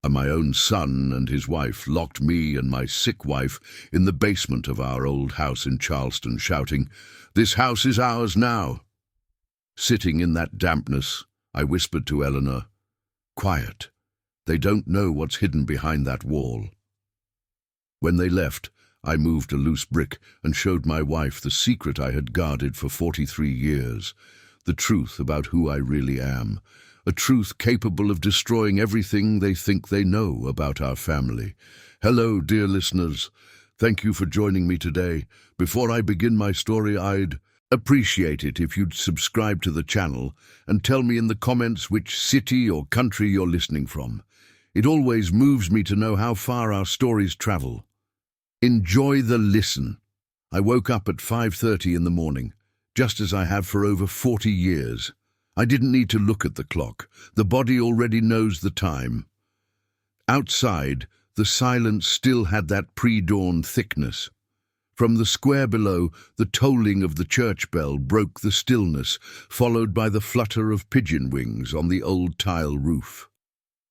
My own son and his wife locked me and my sick wife in the basement of our old house in Charleston, shouting, "This house is ours now." Sitting in that dampness, I whispered to Eleanor, "Quiet. They don't know what's hidden behind that wall." When they left, I moved a loose brick and showed my wife the secret I had guarded for 43 years, the truth about who I really am, a truth capable of destroying everything they think they know about our family. Hello, dear listeners. Thank you for joining me today. Before I begin my story, I'd appreciate it if you'd subscribe to the channel and tell me in the comments which city or country you're listening from. It always moves me to know how far our stories travel. Enjoy the listen. I woke up at 5:30 in the morning, just as I have for over 40 years. I didn't need to look at the clock. The body already knows the time. Outside, the silence still had that pre-dawn thickness. From the square below, the tolling of the church bell broke the stillness, followed by the flutter of pigeon wings on the old tile roof.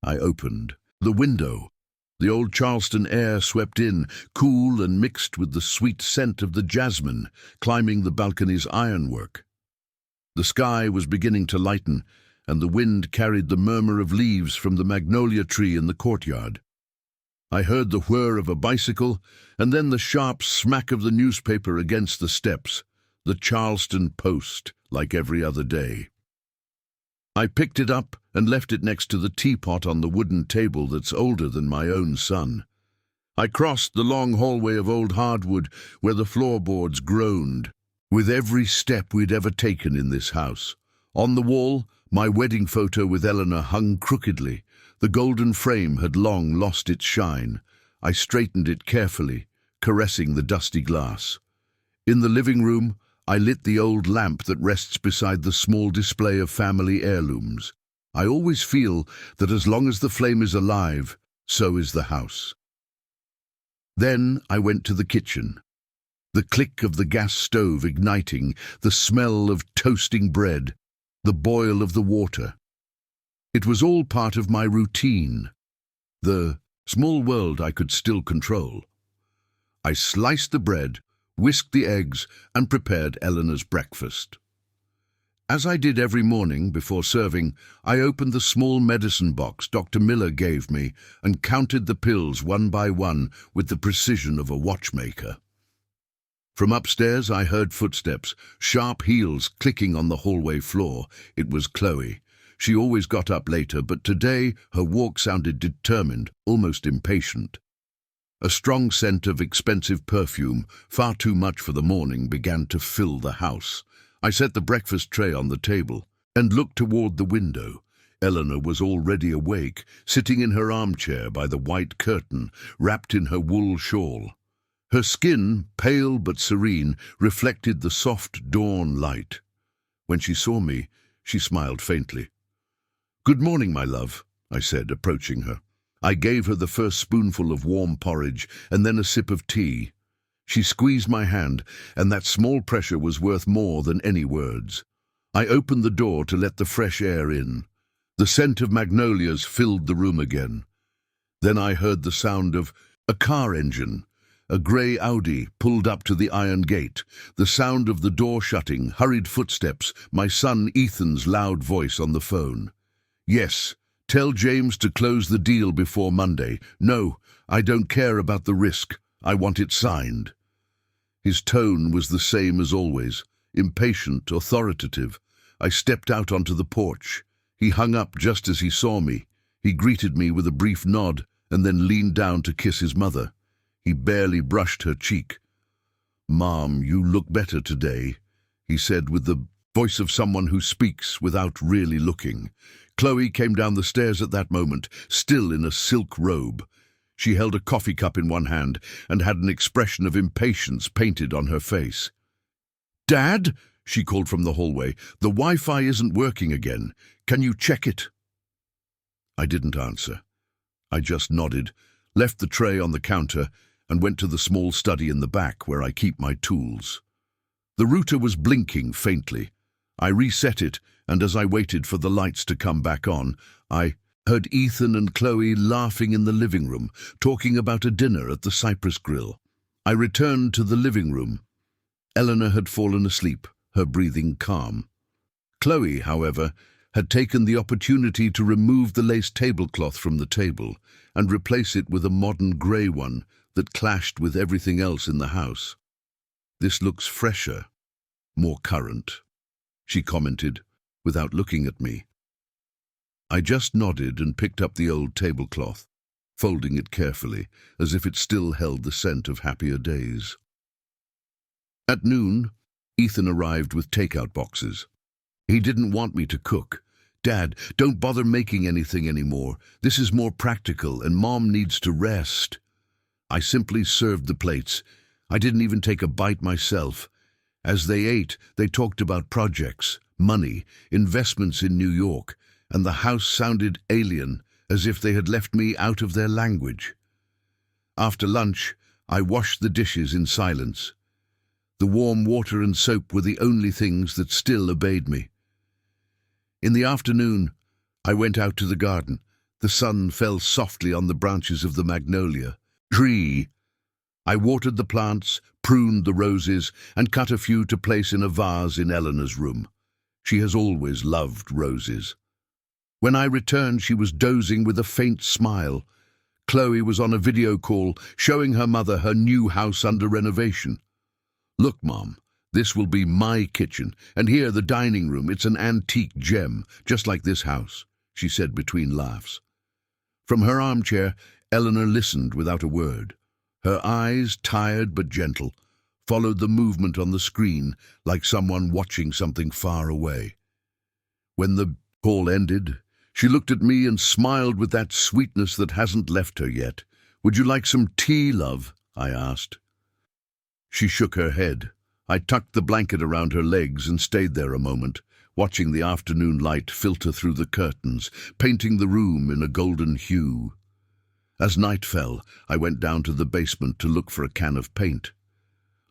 I opened the window. The old Charleston air swept in, cool and mixed with the sweet scent of the jasmine, climbing the balcony's ironwork. The sky was beginning to lighten, and the wind carried the murmur of leaves from the magnolia tree in the courtyard. I heard the whir of a bicycle, and then the sharp smack of the newspaper against the steps, the Charleston Post, like every other day. I picked it up and left it next to the teapot on the wooden table that's older than my own son. I crossed the long hallway of old hardwood where the floorboards groaned with every step we'd ever taken in this house. On the wall, my wedding photo with Eleanor hung crookedly. The golden frame had long lost its shine. I straightened it carefully, caressing the dusty glass. In the living room, I lit the old lamp that rests beside the small display of family heirlooms. I always feel that as long as the flame is alive, so is the house. Then I went to the kitchen. The click of the gas stove igniting, the smell of toasting bread, the boil of the water. It was all part of my routine, the small world I could still control. I sliced the bread, whisked the eggs, and prepared Eleanor's breakfast. As I did every morning before serving, I opened the small medicine box Dr. Miller gave me and counted the pills one by one with the precision of a watchmaker. From upstairs I heard footsteps, sharp heels clicking on the hallway floor. It was Chloe. She always got up later, but today her walk sounded determined, almost impatient. A strong scent of expensive perfume, far too much for the morning, began to fill the house. I set the breakfast tray on the table and looked toward the window. Eleanor was already awake, sitting in her armchair by the white curtain, wrapped in her wool shawl. Her skin, pale but serene, reflected the soft dawn light. When she saw me, she smiled faintly. "Good morning, my love," I said, approaching her. I gave her the first spoonful of warm porridge and then a sip of tea. She squeezed my hand, and that small pressure was worth more than any words. I opened the door to let the fresh air in. The scent of magnolias filled the room again. Then I heard the sound of a car engine. A grey Audi pulled up to the iron gate, the sound of the door shutting, hurried footsteps, my son Ethan's loud voice on the phone. "Yes, tell James to close the deal before Monday. No, I don't care about the risk. I want it signed." His tone was the same as always, impatient, authoritative. I stepped out onto the porch. He hung up just as he saw me. He greeted me with a brief nod and then leaned down to kiss his mother. He barely brushed her cheek. "Mom, you look better today," he said with the voice of someone who speaks without really looking. Chloe came down the stairs at that moment, still in a silk robe. She held a coffee cup in one hand and had an expression of impatience painted on her face. "Dad," she called from the hallway, "the Wi-Fi isn't working again. Can you check it?" I didn't answer. I just nodded, left the tray on the counter, and went to the small study in the back where I keep my tools. The router was blinking faintly. I reset it, and as I waited for the lights to come back on, I heard Ethan and Chloe laughing in the living room, talking about a dinner at the Cypress Grill. I returned to the living room. Eleanor had fallen asleep, her breathing calm. Chloe, however, had taken the opportunity to remove the lace tablecloth from the table and replace it with a modern grey one that clashed with everything else in the house. "This looks fresher, more current," she commented, without looking at me. I just nodded and picked up the old tablecloth, folding it carefully, as if it still held the scent of happier days. At noon, Ethan arrived with takeout boxes. He didn't want me to cook. "Dad, don't bother making anything anymore. This is more practical, and Mom needs to rest." I simply served the plates. I didn't even take a bite myself. As they ate, they talked about projects, money, investments in New York, and the house sounded alien, as if they had left me out of their language. After lunch, I washed the dishes in silence. The warm water and soap were the only things that still obeyed me. In the afternoon, I went out to the garden. The sun fell softly on the branches of the magnolia tree. I watered the plants, pruned the roses, and cut a few to place in a vase in Eleanor's room. She has always loved roses. When I returned, she was dozing with a faint smile. Chloe was on a video call, showing her mother her new house under renovation. "Look, Mom, this will be my kitchen, and here the dining room. It's an antique gem, just like this house," she said between laughs. From her armchair, Eleanor listened without a word. Her eyes, tired but gentle, followed the movement on the screen like someone watching something far away. When the call ended, she looked at me and smiled with that sweetness that hasn't left her yet. "Would you like some tea, love?" I asked. She shook her head. I tucked the blanket around her legs and stayed there a moment, watching the afternoon light filter through the curtains, painting the room in a golden hue. As night fell, I went down to the basement to look for a can of paint.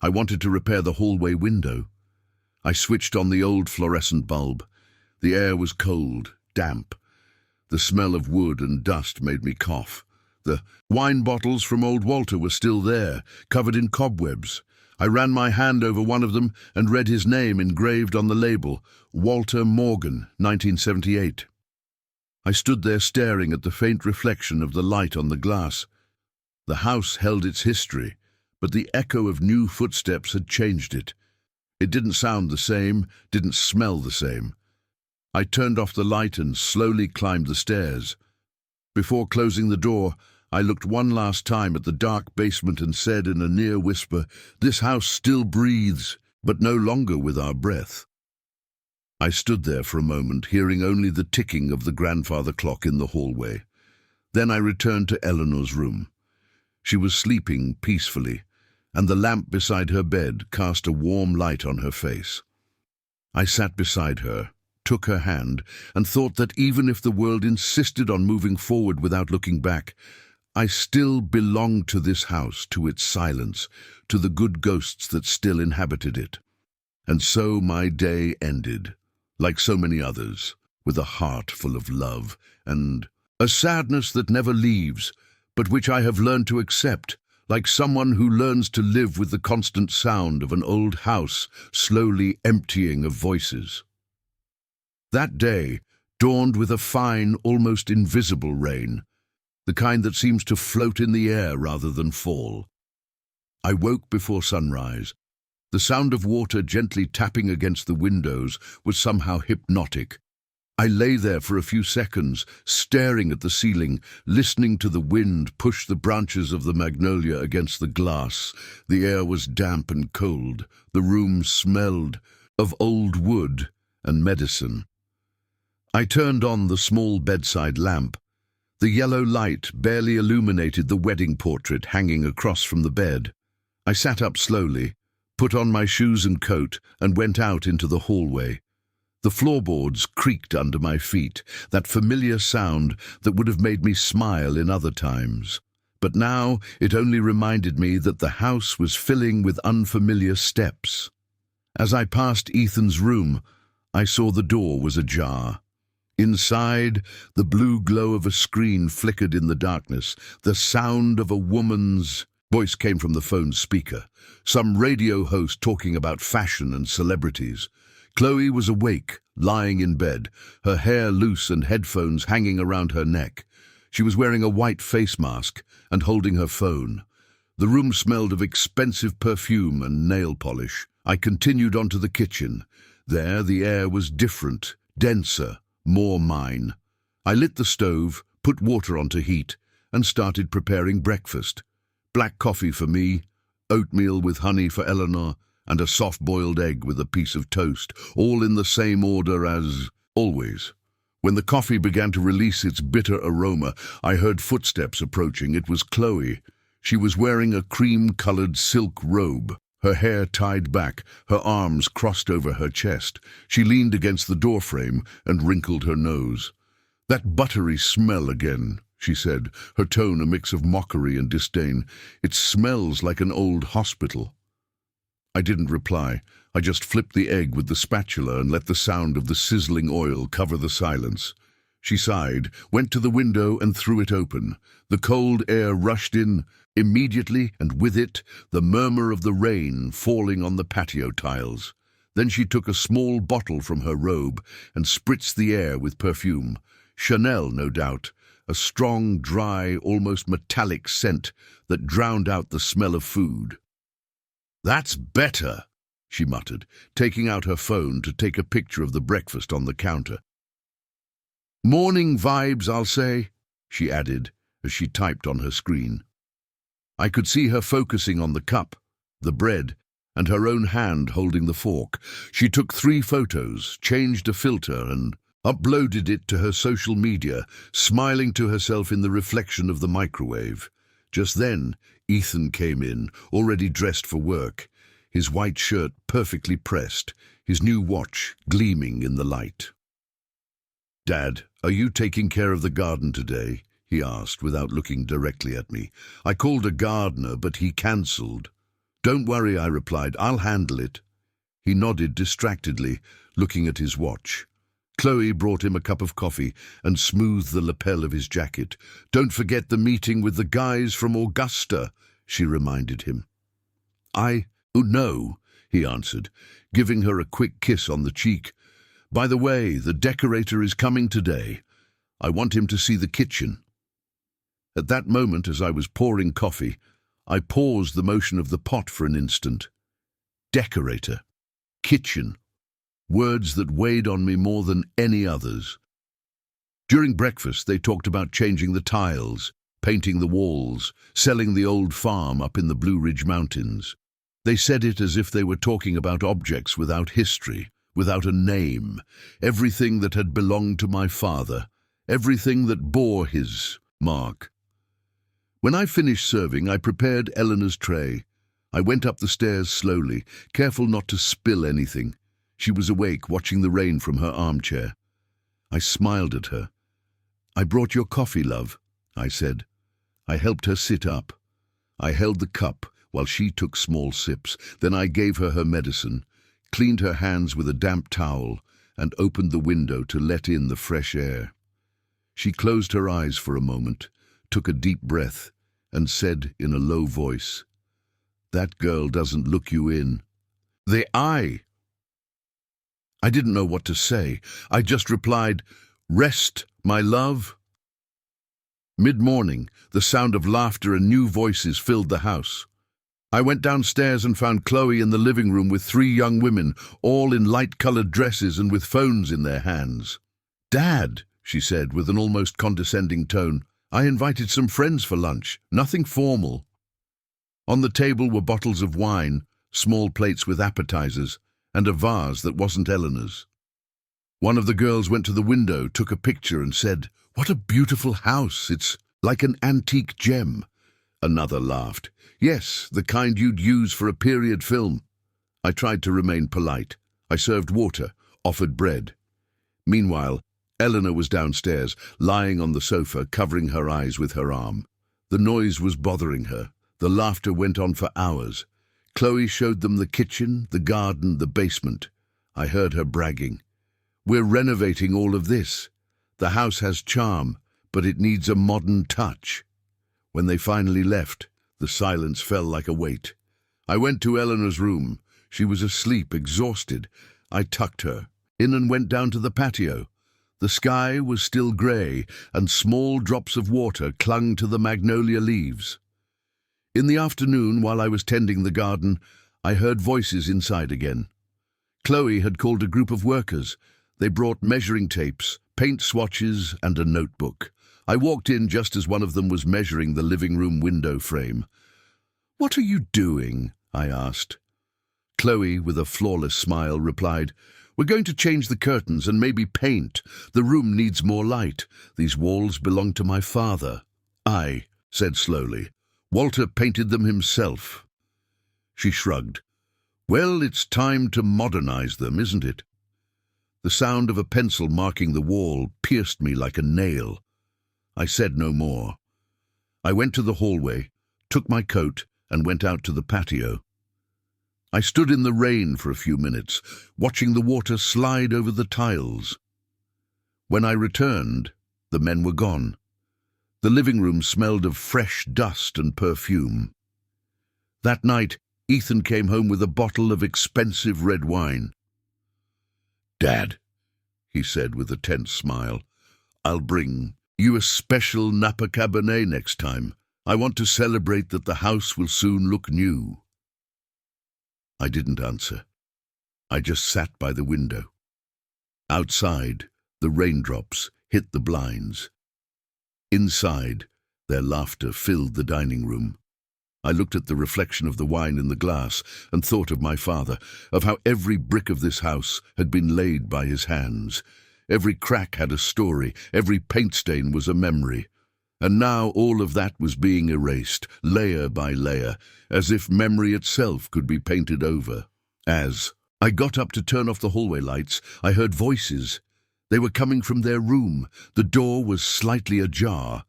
I wanted to repair the hallway window. I switched on the old fluorescent bulb. The air was cold, damp. The smell of wood and dust made me cough. The wine bottles from old Walter were still there, covered in cobwebs. I ran my hand over one of them and read his name engraved on the label, Walter Morgan, 1978. I stood there staring at the faint reflection of the light on the glass. The house held its history, but the echo of new footsteps had changed it. It didn't sound the same, didn't smell the same. I turned off the light and slowly climbed the stairs. Before closing the door, I looked one last time at the dark basement and said in a near whisper, "This house still breathes, but no longer with our breath." I stood there for a moment, hearing only the ticking of the grandfather clock in the hallway. Then I returned to Eleanor's room. She was sleeping peacefully, and the lamp beside her bed cast a warm light on her face. I sat beside her, took her hand, and thought that even if the world insisted on moving forward without looking back, I still belonged to this house, to its silence, to the good ghosts that still inhabited it. And so my day ended, like so many others, with a heart full of love and a sadness that never leaves, but which I have learned to accept, like someone who learns to live with the constant sound of an old house slowly emptying of voices. That day dawned with a fine, almost invisible rain, the kind that seems to float in the air rather than fall. I woke before sunrise. The sound of water gently tapping against the windows was somehow hypnotic. I lay there for a few seconds, staring at the ceiling, listening to the wind push the branches of the magnolia against the glass. The air was damp and cold. The room smelled of old wood and medicine. I turned on the small bedside lamp. The yellow light barely illuminated the wedding portrait hanging across from the bed. I sat up slowly, put on my shoes and coat, and went out into the hallway. The floorboards creaked under my feet, that familiar sound that would have made me smile in other times. But now it only reminded me that the house was filling with unfamiliar steps. As I passed Ethan's room, I saw the door was ajar. Inside, the blue glow of a screen flickered in the darkness. The sound of a woman's voice came from the phone's speaker. Some radio host talking about fashion and celebrities. Chloe was awake, lying in bed, her hair loose and headphones hanging around her neck. She was wearing a white face mask and holding her phone. The room smelled of expensive perfume and nail polish. I continued onto the kitchen. There, the air was different, denser, more mine. I lit the stove, put water on to heat, and started preparing breakfast. Black coffee for me, oatmeal with honey for Eleanor, and a soft-boiled egg with a piece of toast, all in the same order as always. When the coffee began to release its bitter aroma, I heard footsteps approaching. It was Chloe. She was wearing a cream-colored silk robe, her hair tied back, her arms crossed over her chest. She leaned against the doorframe and wrinkled her nose. "That buttery smell again," she said, her tone a mix of mockery and disdain. "It smells like an old hospital." I didn't reply. I just flipped the egg with the spatula and let the sound of the sizzling oil cover the silence. She sighed, went to the window and threw it open. The cold air rushed in immediately, and with it, the murmur of the rain falling on the patio tiles. Then she took a small bottle from her robe and spritzed the air with perfume. Chanel, no doubt, a strong, dry, almost metallic scent that drowned out the smell of food. "That's better," she muttered, taking out her phone to take a picture of the breakfast on the counter. "Morning vibes, I'll say," she added as she typed on her screen. I could see her focusing on the cup, the bread, and her own hand holding the fork. She took 3 photos, changed a filter, and uploaded it to her social media, smiling to herself in the reflection of the microwave. Just then, Ethan came in, already dressed for work, his white shirt perfectly pressed, his new watch gleaming in the light. "Dad, are you taking care of the garden today?" he asked without looking directly at me. "I called a gardener, but he cancelled." "Don't worry," I replied, "I'll handle it." He nodded distractedly, looking at his watch. Chloe brought him a cup of coffee and smoothed the lapel of his jacket. "Don't forget the meeting with the guys from Augusta," she reminded him. "Oh no," he answered, giving her a quick kiss on the cheek. "By the way, the decorator is coming today. I want him to see the kitchen." At that moment, as I was pouring coffee, I paused the motion of the pot for an instant. Decorator. Kitchen. Words that weighed on me more than any others. During breakfast, they talked about changing the tiles, painting the walls, selling the old farm up in the Blue Ridge Mountains. They said it as if they were talking about objects without history, without a name, everything that had belonged to my father, everything that bore his mark. When I finished serving, I prepared Eleanor's tray. I went up the stairs slowly, careful not to spill anything. She was awake, watching the rain from her armchair. I smiled at her. "I brought your coffee, love," I said. I helped her sit up. I held the cup while she took small sips. Then I gave her her medicine, cleaned her hands with a damp towel, and opened the window to let in the fresh air. She closed her eyes for a moment, took a deep breath, and said in a low voice, "That girl doesn't look you in." The eye. I didn't know what to say. I just replied, "Rest, my love." Mid-morning, the sound of laughter and new voices filled the house. I went downstairs and found Chloe in the living room with 3 young women, all in light-colored dresses and with phones in their hands. "Dad," she said with an almost condescending tone, "I invited some friends for lunch, nothing formal." On the table were bottles of wine, small plates with appetizers, and a vase that wasn't Eleanor's. One of the girls went to the window, took a picture and said, "What a beautiful house, it's like an antique gem." Another laughed. "Yes, the kind you'd use for a period film." I tried to remain polite. I served water, offered bread. Meanwhile, Eleanor was downstairs, lying on the sofa, covering her eyes with her arm. The noise was bothering her. The laughter went on for hours. Chloe showed them the kitchen, the garden, the basement. I heard her bragging. "We're renovating all of this. The house has charm, but it needs a modern touch. When they finally left, the silence fell like a weight. I went to Eleanor's room. She was asleep, exhausted. I tucked her in and went down to the patio. The sky was still grey, and small drops of water clung to the magnolia leaves. In the afternoon, while I was tending the garden, I heard voices inside again. Chloe had called a group of workers. They brought measuring tapes, paint swatches, and a notebook. I walked in just as one of them was measuring the living room window frame. "What are you doing?" I asked. Chloe, with a flawless smile, replied, "We're going to change the curtains and maybe paint. The room needs more light. These walls belong to my father." "I," said slowly. "Walter painted them himself." She shrugged. "Well, it's time to modernize them, isn't it?" The sound of a pencil marking the wall pierced me like a nail. I said no more. I went to the hallway, took my coat, and went out to the patio. I stood in the rain for a few minutes, watching the water slide over the tiles. When I returned, the men were gone. The living room smelled of fresh dust and perfume. That night, Ethan came home with a bottle of expensive red wine. "Dad," he said with a tense smile, "I'll bring you a special Napa Cabernet next time. I want to celebrate that the house will soon look new." I didn't answer. I just sat by the window. Outside, the raindrops hit the blinds. Inside, their laughter filled the dining room. I looked at the reflection of the wine in the glass and thought of my father, of how every brick of this house had been laid by his hands. Every crack had a story, every paint stain was a memory. And now all of that was being erased, layer by layer, as if memory itself could be painted over. As I got up to turn off the hallway lights, I heard voices. They were coming from their room. The door was slightly ajar.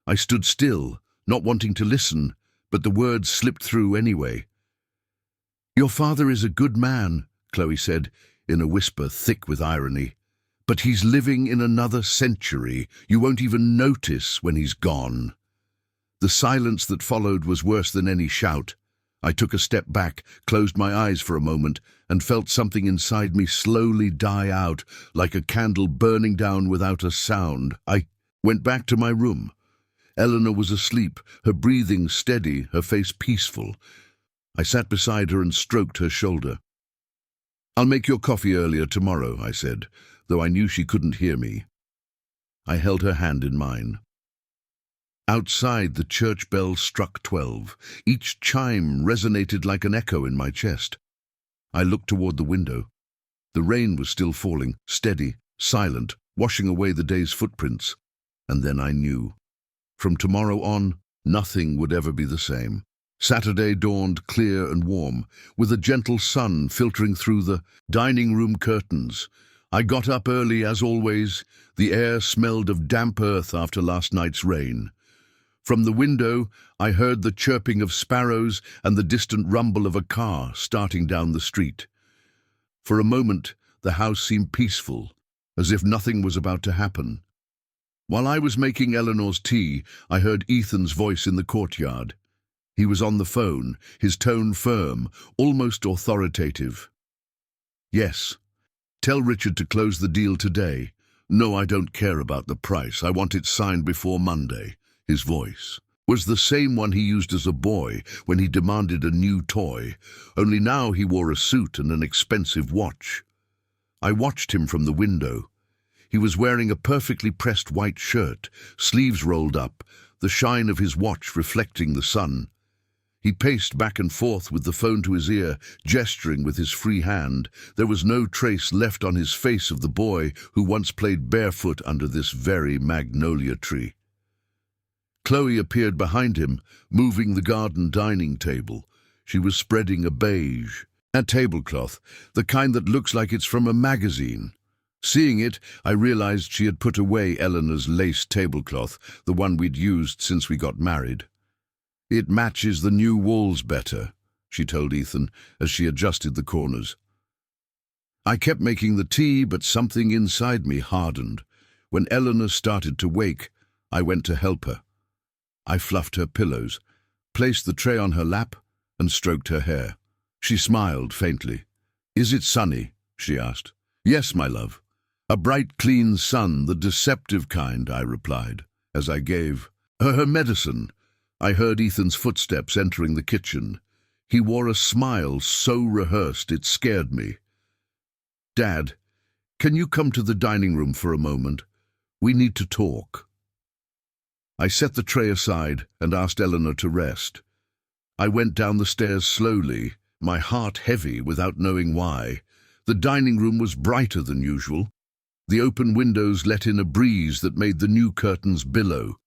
I stood still, not wanting to listen, but the words slipped through anyway. "Your father is a good man," Chloe said, in a whisper thick with irony. "But he's living in another century. You won't even notice when he's gone." The silence that followed was worse than any shout. I took a step back, closed my eyes for a moment, and felt something inside me slowly die out, like a candle burning down without a sound. I went back to my room. Eleanor was asleep, her breathing steady, her face peaceful. I sat beside her and stroked her shoulder. "I'll make your coffee earlier tomorrow," I said, though I knew she couldn't hear me. I held her hand in mine. Outside, the church bell struck 12. Each chime resonated like an echo in my chest. I looked toward the window. The rain was still falling, steady, silent, washing away the day's footprints. And then I knew. From tomorrow on, nothing would ever be the same. Saturday dawned clear and warm, with a gentle sun filtering through the dining room curtains. I got up early, as always. The air smelled of damp earth after last night's rain. From the window, I heard the chirping of sparrows and the distant rumble of a car starting down the street. For a moment, the house seemed peaceful, as if nothing was about to happen. While I was making Eleanor's tea, I heard Ethan's voice in the courtyard. He was on the phone, his tone firm, almost authoritative. "Yes. Tell Richard to close the deal today. No, I don't care about the price. I want it signed before Monday." His voice was the same one he used as a boy when he demanded a new toy, only now he wore a suit and an expensive watch. I watched him from the window. He was wearing a perfectly pressed white shirt, sleeves rolled up, the shine of his watch reflecting the sun. He paced back and forth with the phone to his ear, gesturing with his free hand. There was no trace left on his face of the boy who once played barefoot under this very magnolia tree. Chloe appeared behind him, moving the garden dining table. She was spreading a beige tablecloth, the kind that looks like it's from a magazine. Seeing it, I realized she had put away Eleanor's lace tablecloth, the one we'd used since we got married. "It matches the new walls better," she told Ethan as she adjusted the corners. I kept making the tea, but something inside me hardened. When Eleanor started to wake, I went to help her. I fluffed her pillows, placed the tray on her lap, and stroked her hair. She smiled faintly. "Is it sunny?" she asked. "Yes, my love. A bright, clean sun, the deceptive kind," I replied, as I gave her medicine. I heard Ethan's footsteps entering the kitchen. He wore a smile so rehearsed it scared me. "Dad, can you come to the dining room for a moment? We need to talk." I set the tray aside and asked Eleanor to rest. I went down the stairs slowly, my heart heavy without knowing why. The dining room was brighter than usual. The open windows let in a breeze that made the new curtains billow.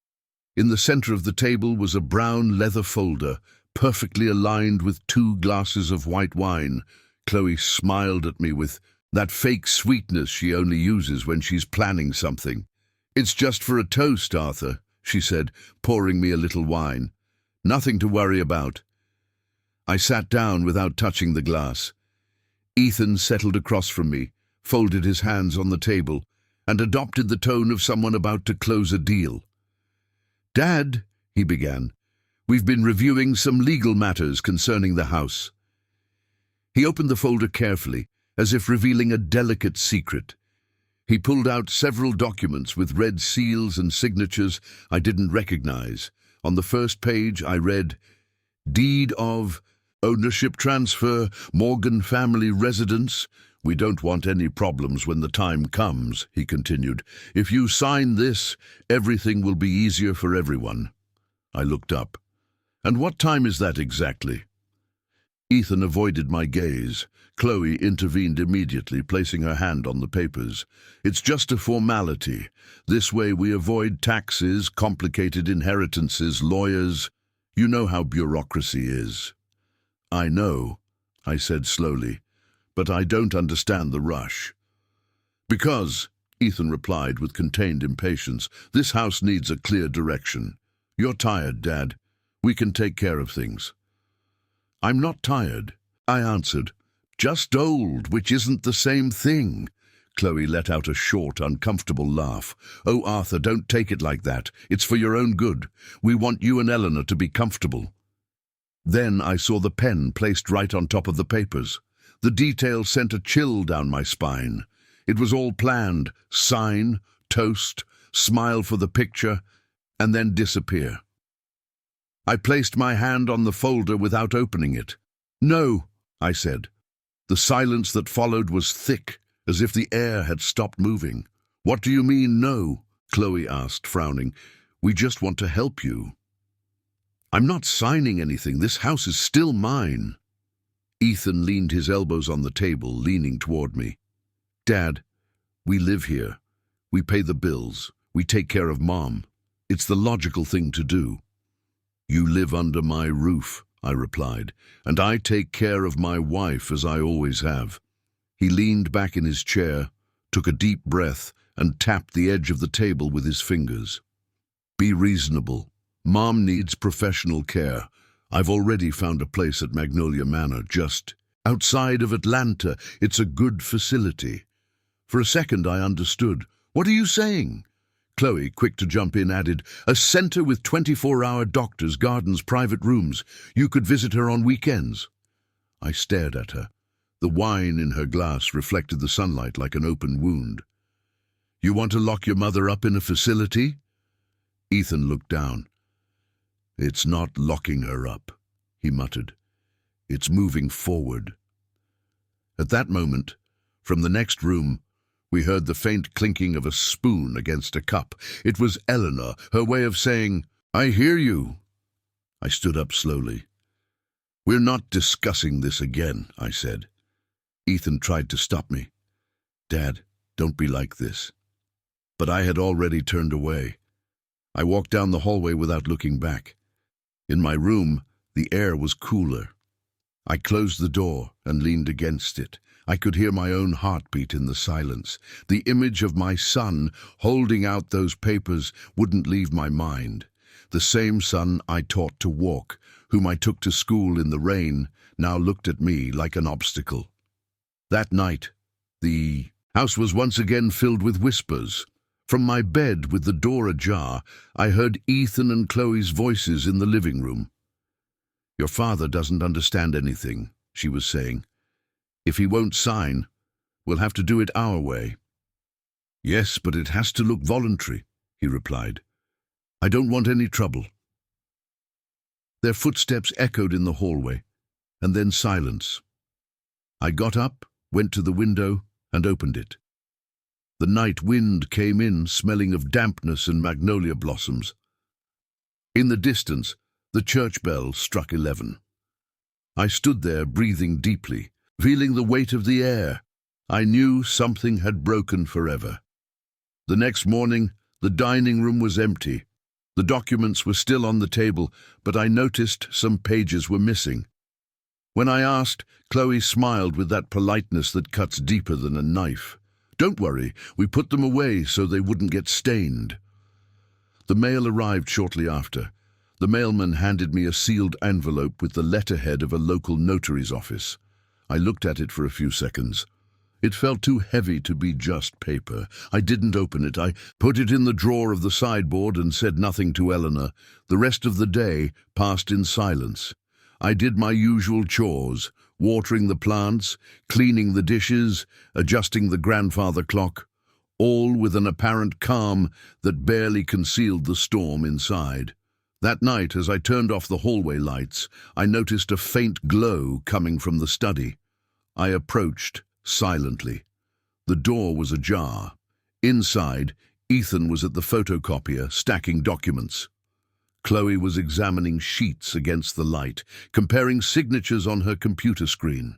In the center of the table was a brown leather folder, perfectly aligned with 2 glasses of white wine. Chloe smiled at me with that fake sweetness she only uses when she's planning something. "It's just for a toast, Arthur," she said, pouring me a little wine. "Nothing to worry about." I sat down without touching the glass. Ethan settled across from me, folded his hands on the table, and adopted the tone of someone about to close a deal. "Dad," he began, "we've been reviewing some legal matters concerning the house." He opened the folder carefully, as if revealing a delicate secret. He pulled out several documents with red seals and signatures I didn't recognize. On the first page I read, "Deed of ownership transfer, Morgan family residence. We don't want any problems when the time comes," he continued. "If you sign this, everything will be easier for everyone." I looked up. "And what time is that exactly?" Ethan avoided my gaze. Chloe intervened immediately, placing her hand on the papers. "It's just a formality. This way we avoid taxes, complicated inheritances, lawyers. You know how bureaucracy is." "I know," I said slowly, "but I don't understand the rush." "Because," Ethan replied with contained impatience, "this house needs a clear direction. You're tired, Dad. We can take care of things." "I'm not tired," I answered. "Just old, which isn't the same thing." Chloe let out a short, uncomfortable laugh. "Oh, Arthur, don't take it like that. It's for your own good. We want you and Eleanor to be comfortable." Then I saw the pen placed right on top of the papers. The detail sent a chill down my spine. It was all planned: sign, toast, smile for the picture, and then disappear. I placed my hand on the folder without opening it. "No," I said. The silence that followed was thick, as if the air had stopped moving. "What do you mean, no?" Chloe asked, frowning. "We just want to help you." "I'm not signing anything. This house is still mine." Ethan leaned his elbows on the table, leaning toward me. "Dad, we live here. We pay the bills. We take care of Mom. It's the logical thing to do." "You live under my roof," I replied, "and I take care of my wife as I always have." He leaned back in his chair, took a deep breath, and tapped the edge of the table with his fingers. "Be reasonable. Mom needs professional care. I've already found a place at Magnolia Manor, just outside of Atlanta. It's a good facility." For a second I understood. "What are you saying?" Chloe, quick to jump in, added, "A center with 24-hour doctors, gardens, private rooms. You could visit her on weekends." I stared at her. The wine in her glass reflected the sunlight like an open wound. "You want to lock your mother up in a facility?" Ethan looked down. "It's not locking her up," he muttered. "It's moving forward." At that moment, from the next room, we heard the faint clinking of a spoon against a cup. It was Eleanor, her way of saying, "I hear you." I stood up slowly. "We're not discussing this again," I said. Ethan tried to stop me. "Dad, don't be like this." But I had already turned away. I walked down the hallway without looking back. In my room, the air was cooler. I closed the door and leaned against it. I could hear my own heartbeat in the silence. The image of my son holding out those papers wouldn't leave my mind. The same son I taught to walk, whom I took to school in the rain, now looked at me like an obstacle. That night, the house was once again filled with whispers. From my bed with the door ajar, I heard Ethan and Chloe's voices in the living room. "Your father doesn't understand anything," she was saying. "If he won't sign, we'll have to do it our way." "Yes, but it has to look voluntary," he replied. "I don't want any trouble." Their footsteps echoed in the hallway, and then silence. I got up, went to the window, and opened it. The night wind came in, smelling of dampness and magnolia blossoms. In the distance, the church bell struck 11. I stood there, breathing deeply, feeling the weight of the air. I knew something had broken forever. The next morning, the dining room was empty. The documents were still on the table, but I noticed some pages were missing. When I asked, Chloe smiled with that politeness that cuts deeper than a knife. "Don't worry, we put them away so they wouldn't get stained." The mail arrived shortly after. The mailman handed me a sealed envelope with the letterhead of a local notary's office. I looked at it for a few seconds. It felt too heavy to be just paper. I didn't open it. I put it in the drawer of the sideboard and said nothing to Eleanor. The rest of the day passed in silence. I did my usual chores, watering the plants, cleaning the dishes, adjusting the grandfather clock, all with an apparent calm that barely concealed the storm inside. That night, as I turned off the hallway lights, I noticed a faint glow coming from the study. I approached silently. The door was ajar. Inside, Ethan was at the photocopier, stacking documents. Chloe was examining sheets against the light, comparing signatures on her computer screen.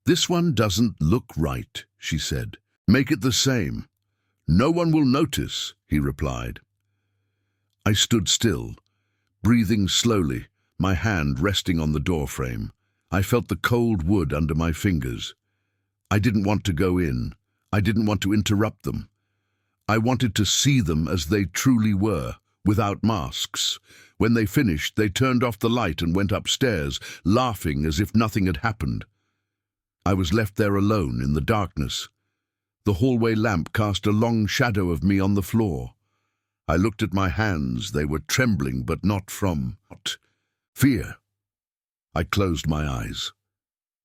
"This one doesn't look right," she said. "Make it the same." "No one will notice," he replied. I stood still, breathing slowly, my hand resting on the doorframe. I felt the cold wood under my fingers. I didn't want to go in. I didn't want to interrupt them. I wanted to see them as they truly were, without masks. When they finished, they turned off the light and went upstairs, laughing as if nothing had happened. I was left there alone in the darkness. The hallway lamp cast a long shadow of me on the floor. I looked at my hands. They were trembling, but not from fear. I closed my eyes.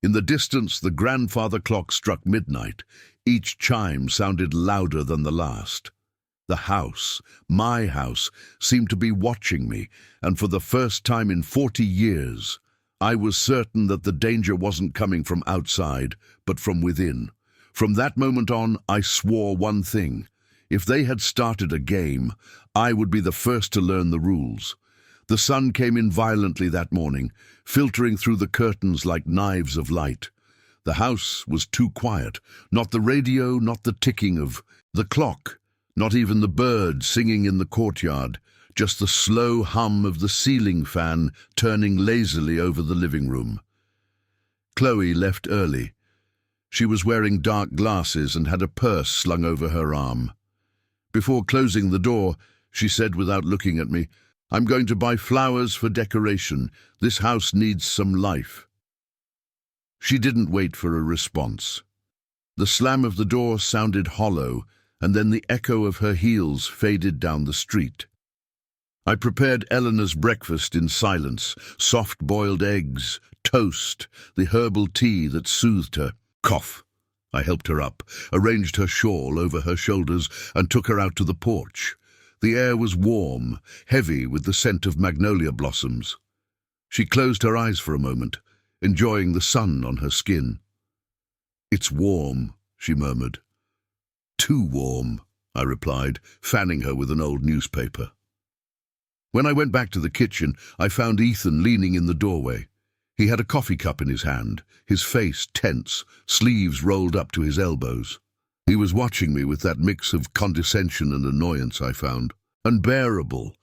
In the distance, the grandfather clock struck midnight. Each chime sounded louder than the last. The house, my house, seemed to be watching me, and for the first time in 40 years, I was certain that the danger wasn't coming from outside, but from within. From that moment on, I swore one thing. If they had started a game, I would be the first to learn the rules. The sun came in violently that morning, filtering through the curtains like knives of light. The house was too quiet, not the radio, not the ticking of the clock. Not even the birds singing in the courtyard, just the slow hum of the ceiling fan turning lazily over the living room. Chloe left early. She was wearing dark glasses and had a purse slung over her arm. Before closing the door, she said without looking at me, "I'm going to buy flowers for decoration. This house needs some life." She didn't wait for a response. The slam of the door sounded hollow, and then the echo of her heels faded down the street. I prepared Eleanor's breakfast in silence, soft-boiled eggs, toast, the herbal tea that soothed her. Cough. I helped her up, arranged her shawl over her shoulders, and took her out to the porch. The air was warm, heavy with the scent of magnolia blossoms. She closed her eyes for a moment, enjoying the sun on her skin. "It's warm," she murmured. "Too warm," I replied, fanning her with an old newspaper. When I went back to the kitchen, I found Ethan leaning in the doorway. He had a coffee cup in his hand, his face tense, sleeves rolled up to his elbows. He was watching me with that mix of condescension and annoyance I found unbearable.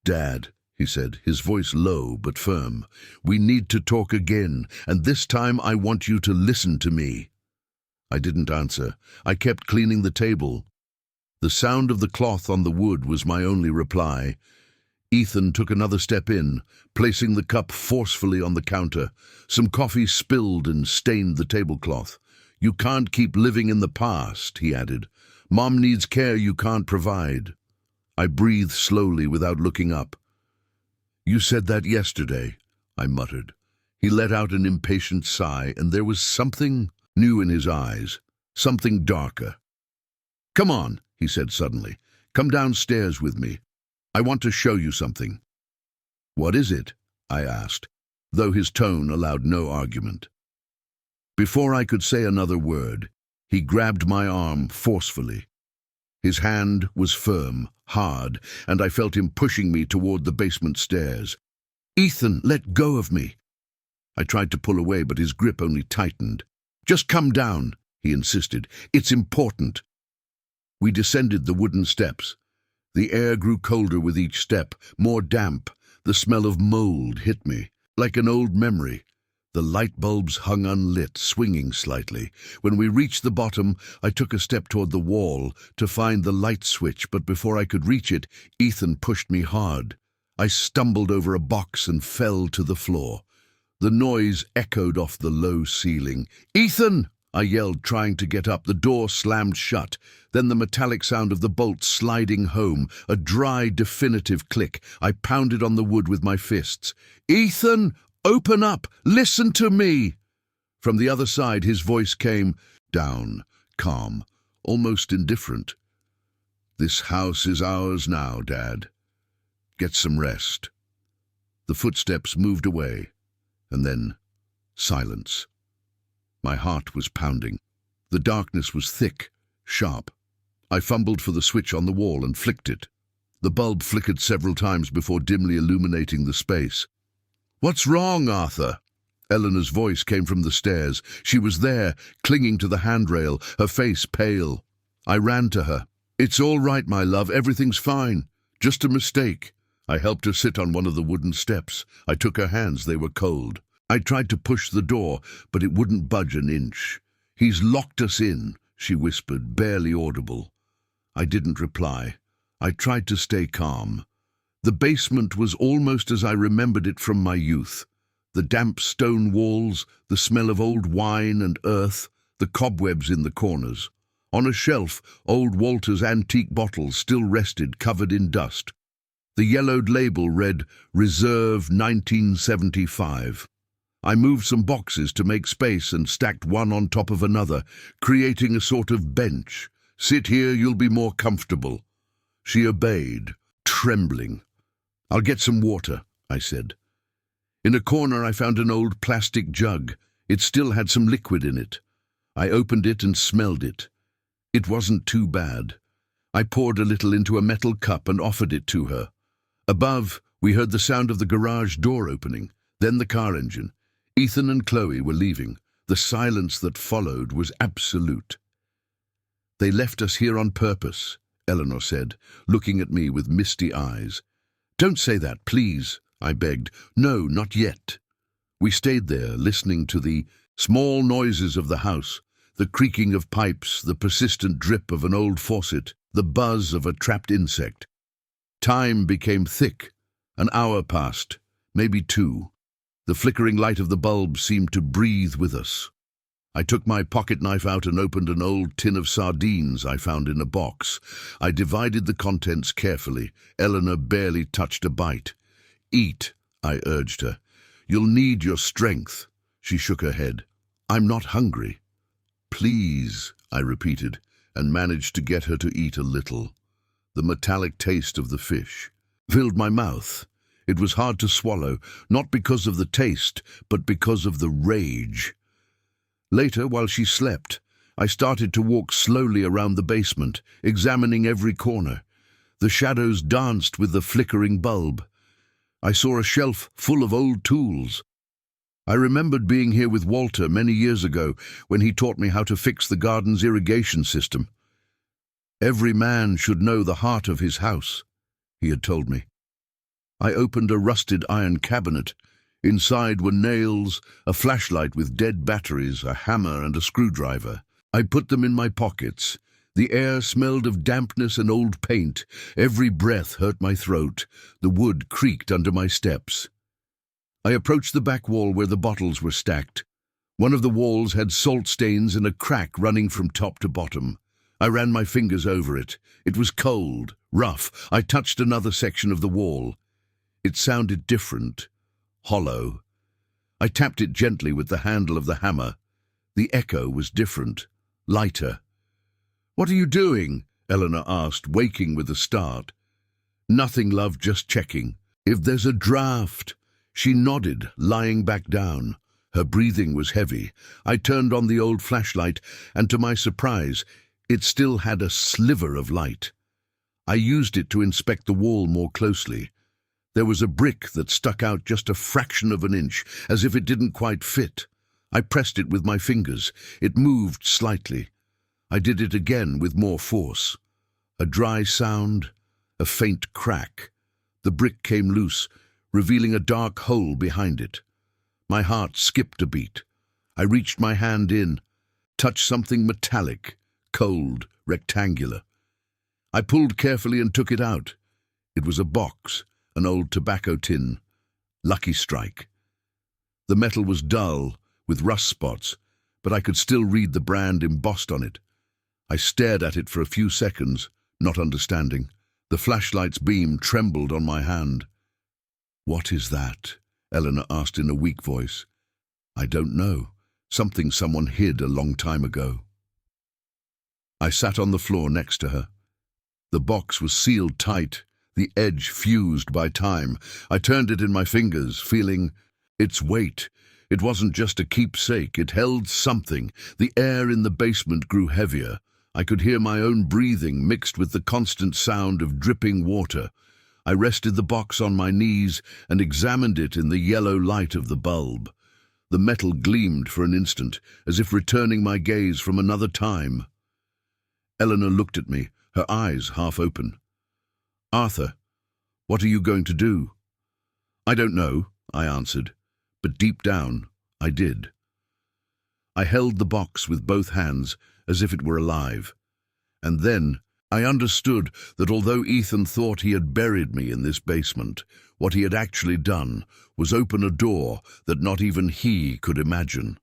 "Dad," he said, his voice low but firm, "we need to talk again, and this time I want you to listen to me." I didn't answer. I kept cleaning the table. The sound of the cloth on the wood was my only reply. Ethan took another step in, placing the cup forcefully on the counter. Some coffee spilled and stained the tablecloth. "You can't keep living in the past," he added. Mom needs care you can't provide. I breathed slowly without looking up. You said that yesterday, I muttered. He let out an impatient sigh, and there was something new in his eyes, something darker. Come on, he said suddenly. Come downstairs with me. I want to show you something. What is it? I asked, though his tone allowed no argument. Before I could say another word, he grabbed my arm forcefully. His hand was firm, hard, and I felt him pushing me toward the basement stairs. Ethan, let go of me. I tried to pull away, but his grip only tightened. Just come down, he insisted. It's important. We descended the wooden steps. The air grew colder with each step, more damp. The smell of mold hit me, like an old memory. The light bulbs hung unlit, swinging slightly. When we reached the bottom, I took a step toward the wall to find the light switch, but before I could reach it, Ethan pushed me hard. I stumbled over a box and fell to the floor. The noise echoed off the low ceiling. Ethan! I yelled, trying to get up. The door slammed shut. Then the metallic sound of the bolts sliding home, a dry, definitive click. I pounded on the wood with my fists. Ethan! Open up! Listen to me! From the other side, his voice came, down, calm, almost indifferent. This house is ours now, Dad. Get some rest. The footsteps moved away, and then silence. My heart was pounding. The darkness was thick, sharp. I fumbled for the switch on the wall and flicked it. The bulb flickered several times before dimly illuminating the space. What's wrong, Arthur? Eleanor's voice came from the stairs. She was there, clinging to the handrail, her face pale. I ran to her. It's all right, my love. Everything's fine. Just a mistake. I helped her sit on one of the wooden steps. I took her hands. They were cold. I tried to push the door, but it wouldn't budge an inch. He's locked us in, she whispered, barely audible. I didn't reply. I tried to stay calm. The basement was almost as I remembered it from my youth. The damp stone walls, the smell of old wine and earth, the cobwebs in the corners. On a shelf, old Walter's antique bottles still rested, covered in dust. The yellowed label read, Reserve 1975. I moved some boxes to make space and stacked one on top of another, creating a sort of bench. Sit here, you'll be more comfortable. She obeyed, trembling. I'll get some water, I said. In a corner I found an old plastic jug. It still had some liquid in it. I opened it and smelled it. It wasn't too bad. I poured a little into a metal cup and offered it to her. Above, we heard the sound of the garage door opening, then the car engine. Ethan and Chloe were leaving. The silence that followed was absolute. They left us here on purpose, Eleanor said, looking at me with misty eyes. Don't say that, please, I begged. No, not yet. We stayed there, listening to the small noises of the house, the creaking of pipes, the persistent drip of an old faucet, the buzz of a trapped insect. Time became thick. An hour passed, maybe 2. The flickering light of the bulb seemed to breathe with us. I took my pocket knife out and opened an old tin of sardines I found in a box. I divided the contents carefully. Eleanor barely touched a bite. Eat, I urged her. You'll need your strength. She shook her head. I'm not hungry. Please, I repeated, and managed to get her to eat a little. The metallic taste of the fish filled my mouth. It was hard to swallow, not because of the taste, but because of the rage. Later, while she slept, I started to walk slowly around the basement, examining every corner. The shadows danced with the flickering bulb. I saw a shelf full of old tools. I remembered being here with Walter many years ago when he taught me how to fix the garden's irrigation system. Every man should know the heart of his house, he had told me. I opened a rusted iron cabinet. Inside were nails, a flashlight with dead batteries, a hammer and a screwdriver. I put them in my pockets. The air smelled of dampness and old paint. Every breath hurt my throat. The wood creaked under my steps. I approached the back wall where the bottles were stacked. One of the walls had salt stains and a crack running from top to bottom. I ran my fingers over it. It was cold, rough. I touched another section of the wall. It sounded different, hollow. I tapped it gently with the handle of the hammer. The echo was different, lighter. "What are you doing?" Eleanor asked, waking with a start. "Nothing, love, just checking. If there's a draft." She nodded, lying back down. Her breathing was heavy. I turned on the old flashlight, and to my surprise, it still had a sliver of light. I used it to inspect the wall more closely. There was a brick that stuck out just a fraction of an inch, as if it didn't quite fit. I pressed it with my fingers. It moved slightly. I did it again with more force. A dry sound, a faint crack. The brick came loose, revealing a dark hole behind it. My heart skipped a beat. I reached my hand in, touched something metallic, cold, rectangular. I pulled carefully and took it out. It was a box, an old tobacco tin. Lucky Strike. The metal was dull, with rust spots, but I could still read the brand embossed on it. I stared at it for a few seconds, not understanding. The flashlight's beam trembled on my hand. "What is that?" Eleanor asked in a weak voice. "I don't know. Something someone hid a long time ago." I sat on the floor next to her. The box was sealed tight, the edge fused by time. I turned it in my fingers, feeling its weight. It wasn't just a keepsake, it held something. The air in the basement grew heavier. I could hear my own breathing mixed with the constant sound of dripping water. I rested the box on my knees and examined it in the yellow light of the bulb. The metal gleamed for an instant, as if returning my gaze from another time. Eleanor looked at me, her eyes half open. "Arthur, what are you going to do?" "I don't know," I answered, but deep down, I did. I held the box with both hands, as if it were alive. And then I understood that although Ethan thought he had buried me in this basement, what he had actually done was open a door that not even he could imagine.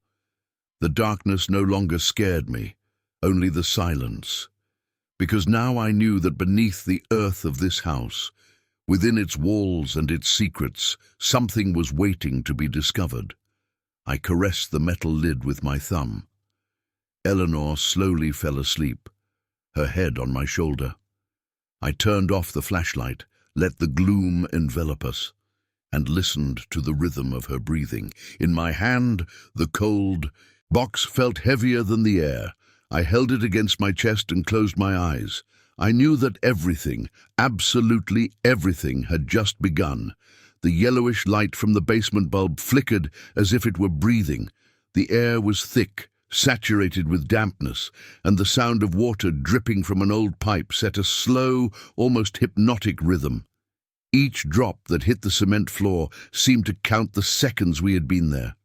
The darkness no longer scared me, only the silence. Because now I knew that beneath the earth of this house, within its walls and its secrets, something was waiting to be discovered. I caressed the metal lid with my thumb. Eleanor slowly fell asleep, her head on my shoulder. I turned off the flashlight, let the gloom envelop us, and listened to the rhythm of her breathing. In my hand, the cold box felt heavier than the air. I held it against my chest and closed my eyes. I knew that everything, absolutely everything, had just begun. The yellowish light from the basement bulb flickered as if it were breathing. The air was thick, saturated with dampness, and the sound of water dripping from an old pipe set a slow, almost hypnotic rhythm. Each drop that hit the cement floor seemed to count the seconds we had been there.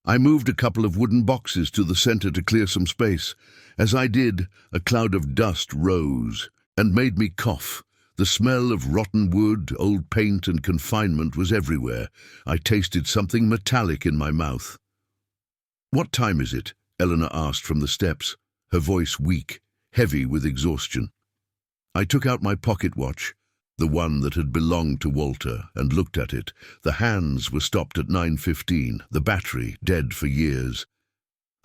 I moved a couple of wooden boxes to the center to clear some space. As I did, a cloud of dust rose and made me cough. The smell of rotten wood, old paint, and confinement was everywhere. I tasted something metallic in my mouth. "What time is it?" Eleanor asked from the steps, her voice weak, heavy with exhaustion. I took out my pocket watch, the one that had belonged to Walter, and looked at it. The hands were stopped at 9:15, the battery dead for years.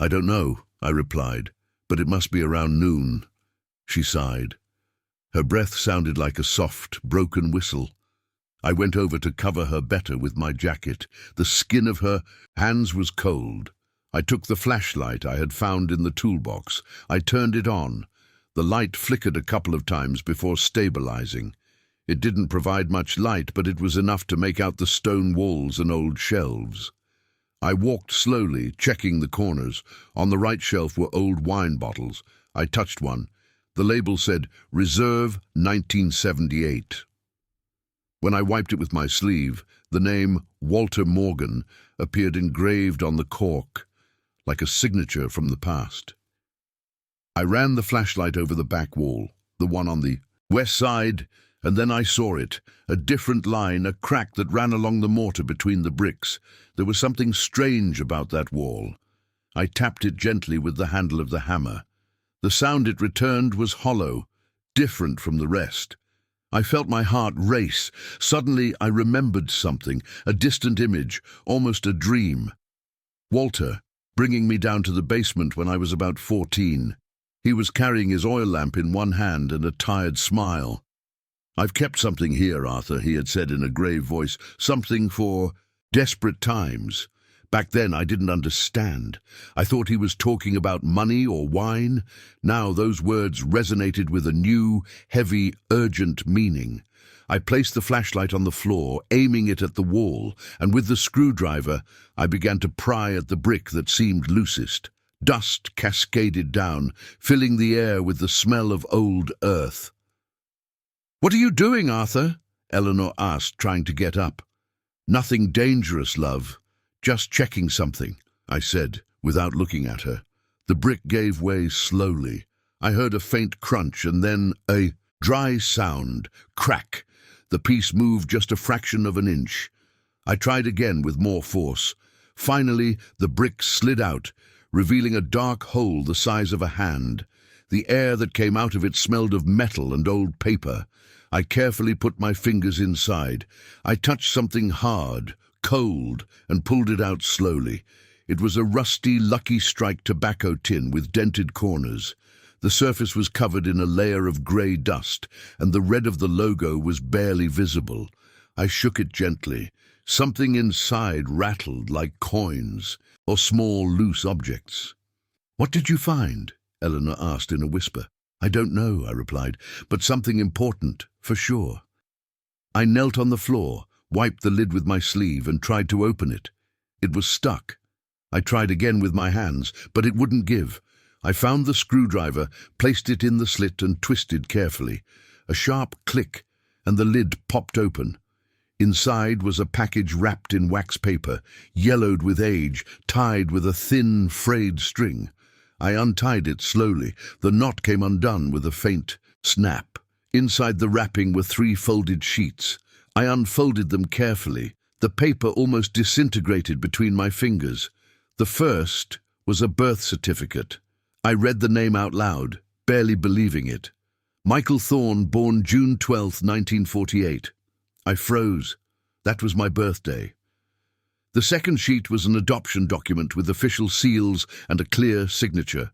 "I don't know," I replied, "but it must be around noon." She sighed. Her breath sounded like a soft, broken whistle. I went over to cover her better with my jacket. The skin of her hands was cold. I took the flashlight I had found in the toolbox. I turned it on. The light flickered a couple of times before stabilizing. It didn't provide much light, but it was enough to make out the stone walls and old shelves. I walked slowly, checking the corners. On the right shelf were old wine bottles. I touched one. The label said, "Reserve 1978. When I wiped it with my sleeve, the name Walter Morgan appeared engraved on the cork, like a signature from the past. I ran the flashlight over the back wall, the one on the west side, and then I saw it, a different line, a crack that ran along the mortar between the bricks. There was something strange about that wall. I tapped it gently with the handle of the hammer. The sound it returned was hollow, different from the rest. I felt my heart race. Suddenly I remembered something, a distant image, almost a dream. Walter, bringing me down to the basement when I was about 14. He was carrying his oil lamp in one hand and a tired smile. "I've kept something here, Arthur," he had said in a grave voice. "Something for desperate times." Back then I didn't understand. I thought he was talking about money or wine. Now those words resonated with a new, heavy, urgent meaning. I placed the flashlight on the floor, aiming it at the wall, and with the screwdriver I began to pry at the brick that seemed loosest. Dust cascaded down, filling the air with the smell of old earth. "What are you doing, Arthur?" Eleanor asked, trying to get up. "Nothing dangerous, love. Just checking something," I said, without looking at her. The brick gave way slowly. I heard a faint crunch and then a dry sound. Crack! The piece moved just a fraction of an inch. I tried again with more force. Finally, the brick slid out, revealing a dark hole the size of a hand. The air that came out of it smelled of metal and old paper. I carefully put my fingers inside. I touched something hard, cold, and pulled it out slowly. It was a rusty Lucky Strike tobacco tin with dented corners. The surface was covered in a layer of grey dust, and the red of the logo was barely visible. I shook it gently. Something inside rattled like coins or small loose objects. "What did you find?" Eleanor asked in a whisper. "I don't know," I replied, "but something important, for sure." I knelt on the floor, wiped the lid with my sleeve, and tried to open it. It was stuck. I tried again with my hands, but it wouldn't give. I found the screwdriver, placed it in the slit and twisted carefully. A sharp click, and the lid popped open. Inside was a package wrapped in wax paper, yellowed with age, tied with a thin, frayed string. I untied it slowly. The knot came undone with a faint snap. Inside the wrapping were 3 folded sheets. I unfolded them carefully. The paper almost disintegrated between my fingers. The first was a birth certificate. I read the name out loud, barely believing it. Michael Thorne, born June 12, 1948. I froze. That was my birthday. The second sheet was an adoption document with official seals and a clear signature.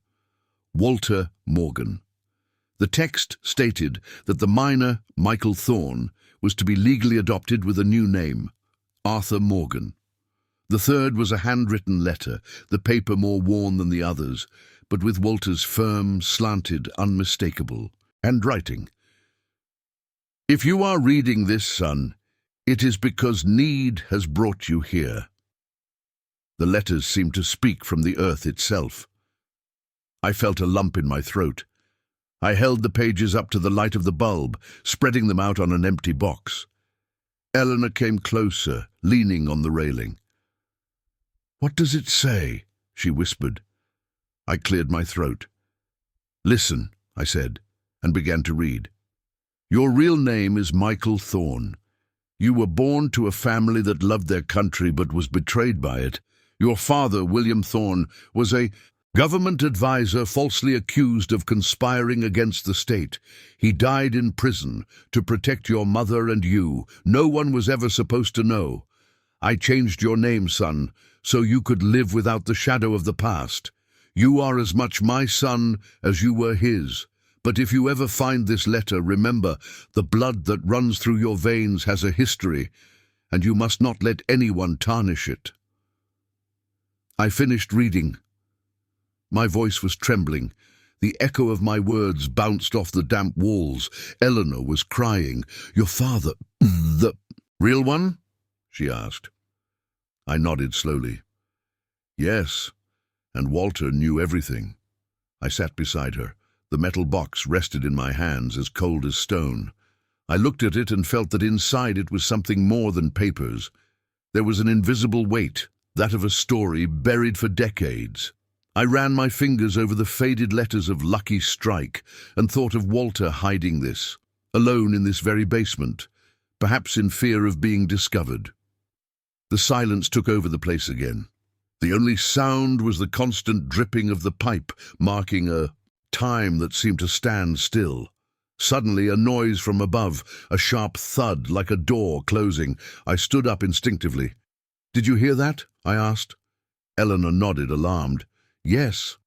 Walter Morgan. The text stated that the minor, Michael Thorne, was to be legally adopted with a new name, Arthur Morgan. The third was a handwritten letter, the paper more worn than the others, but with Walter's firm, slanted, unmistakable handwriting. "If you are reading this, son, it is because need has brought you here." The letters seemed to speak from the earth itself. I felt a lump in my throat. I held the pages up to the light of the bulb, spreading them out on an empty box. Eleanor came closer, leaning on the railing. "What does it say?" she whispered. I cleared my throat. "Listen," I said, and began to read. "Your real name is Michael Thorne. You were born to a family that loved their country but was betrayed by it. Your father, William Thorne, was a government advisor falsely accused of conspiring against the state. He died in prison to protect your mother and you. No one was ever supposed to know. I changed your name, son, so you could live without the shadow of the past. You are as much my son as you were his. But if you ever find this letter, remember, the blood that runs through your veins has a history, and you must not let anyone tarnish it." I finished reading. My voice was trembling. The echo of my words bounced off the damp walls. Eleanor was crying. "Your father, the real one?" she asked. I nodded slowly. "Yes, and Walter knew everything." I sat beside her. The metal box rested in my hands, as cold as stone. I looked at it and felt that inside it was something more than papers. There was an invisible weight, that of a story buried for decades. I ran my fingers over the faded letters of Lucky Strike and thought of Walter hiding this, alone in this very basement, perhaps in fear of being discovered. The silence took over the place again. The only sound was the constant dripping of the pipe, marking a time that seemed to stand still. Suddenly, a noise from above, a sharp thud like a door closing. I stood up instinctively. "Did you hear that?" I asked. Eleanor nodded, alarmed. "Yes."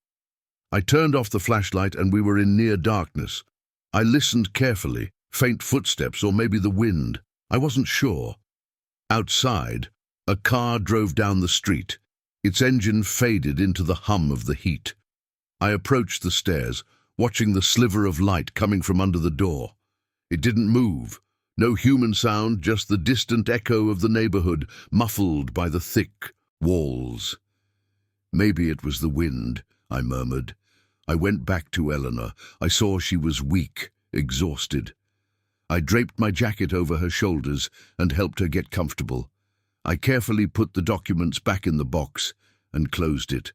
I turned off the flashlight and we were in near darkness. I listened carefully, faint footsteps or maybe the wind. I wasn't sure. Outside, a car drove down the street. Its engine faded into the hum of the heat. I approached the stairs, watching the sliver of light coming from under the door. It didn't move. No human sound, just the distant echo of the neighborhood, muffled by the thick walls. "Maybe it was the wind," I murmured. I went back to Eleanor. I saw she was weak, exhausted. I draped my jacket over her shoulders and helped her get comfortable. I carefully put the documents back in the box and closed it.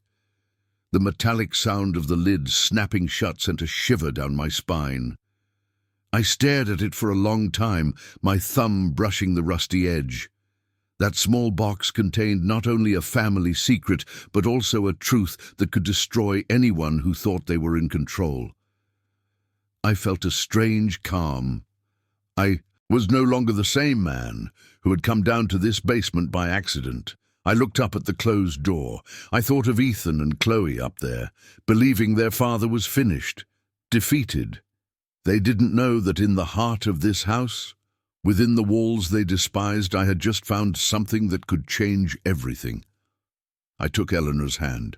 The metallic sound of the lid snapping shut sent a shiver down my spine. I stared at it for a long time, my thumb brushing the rusty edge. That small box contained not only a family secret, but also a truth that could destroy anyone who thought they were in control. I felt a strange calm. I was no longer the same man who had come down to this basement by accident. I looked up at the closed door. I thought of Ethan and Chloe up there, believing their father was finished, defeated. They didn't know that in the heart of this house, within the walls they despised, I had just found something that could change everything. I took Eleanor's hand.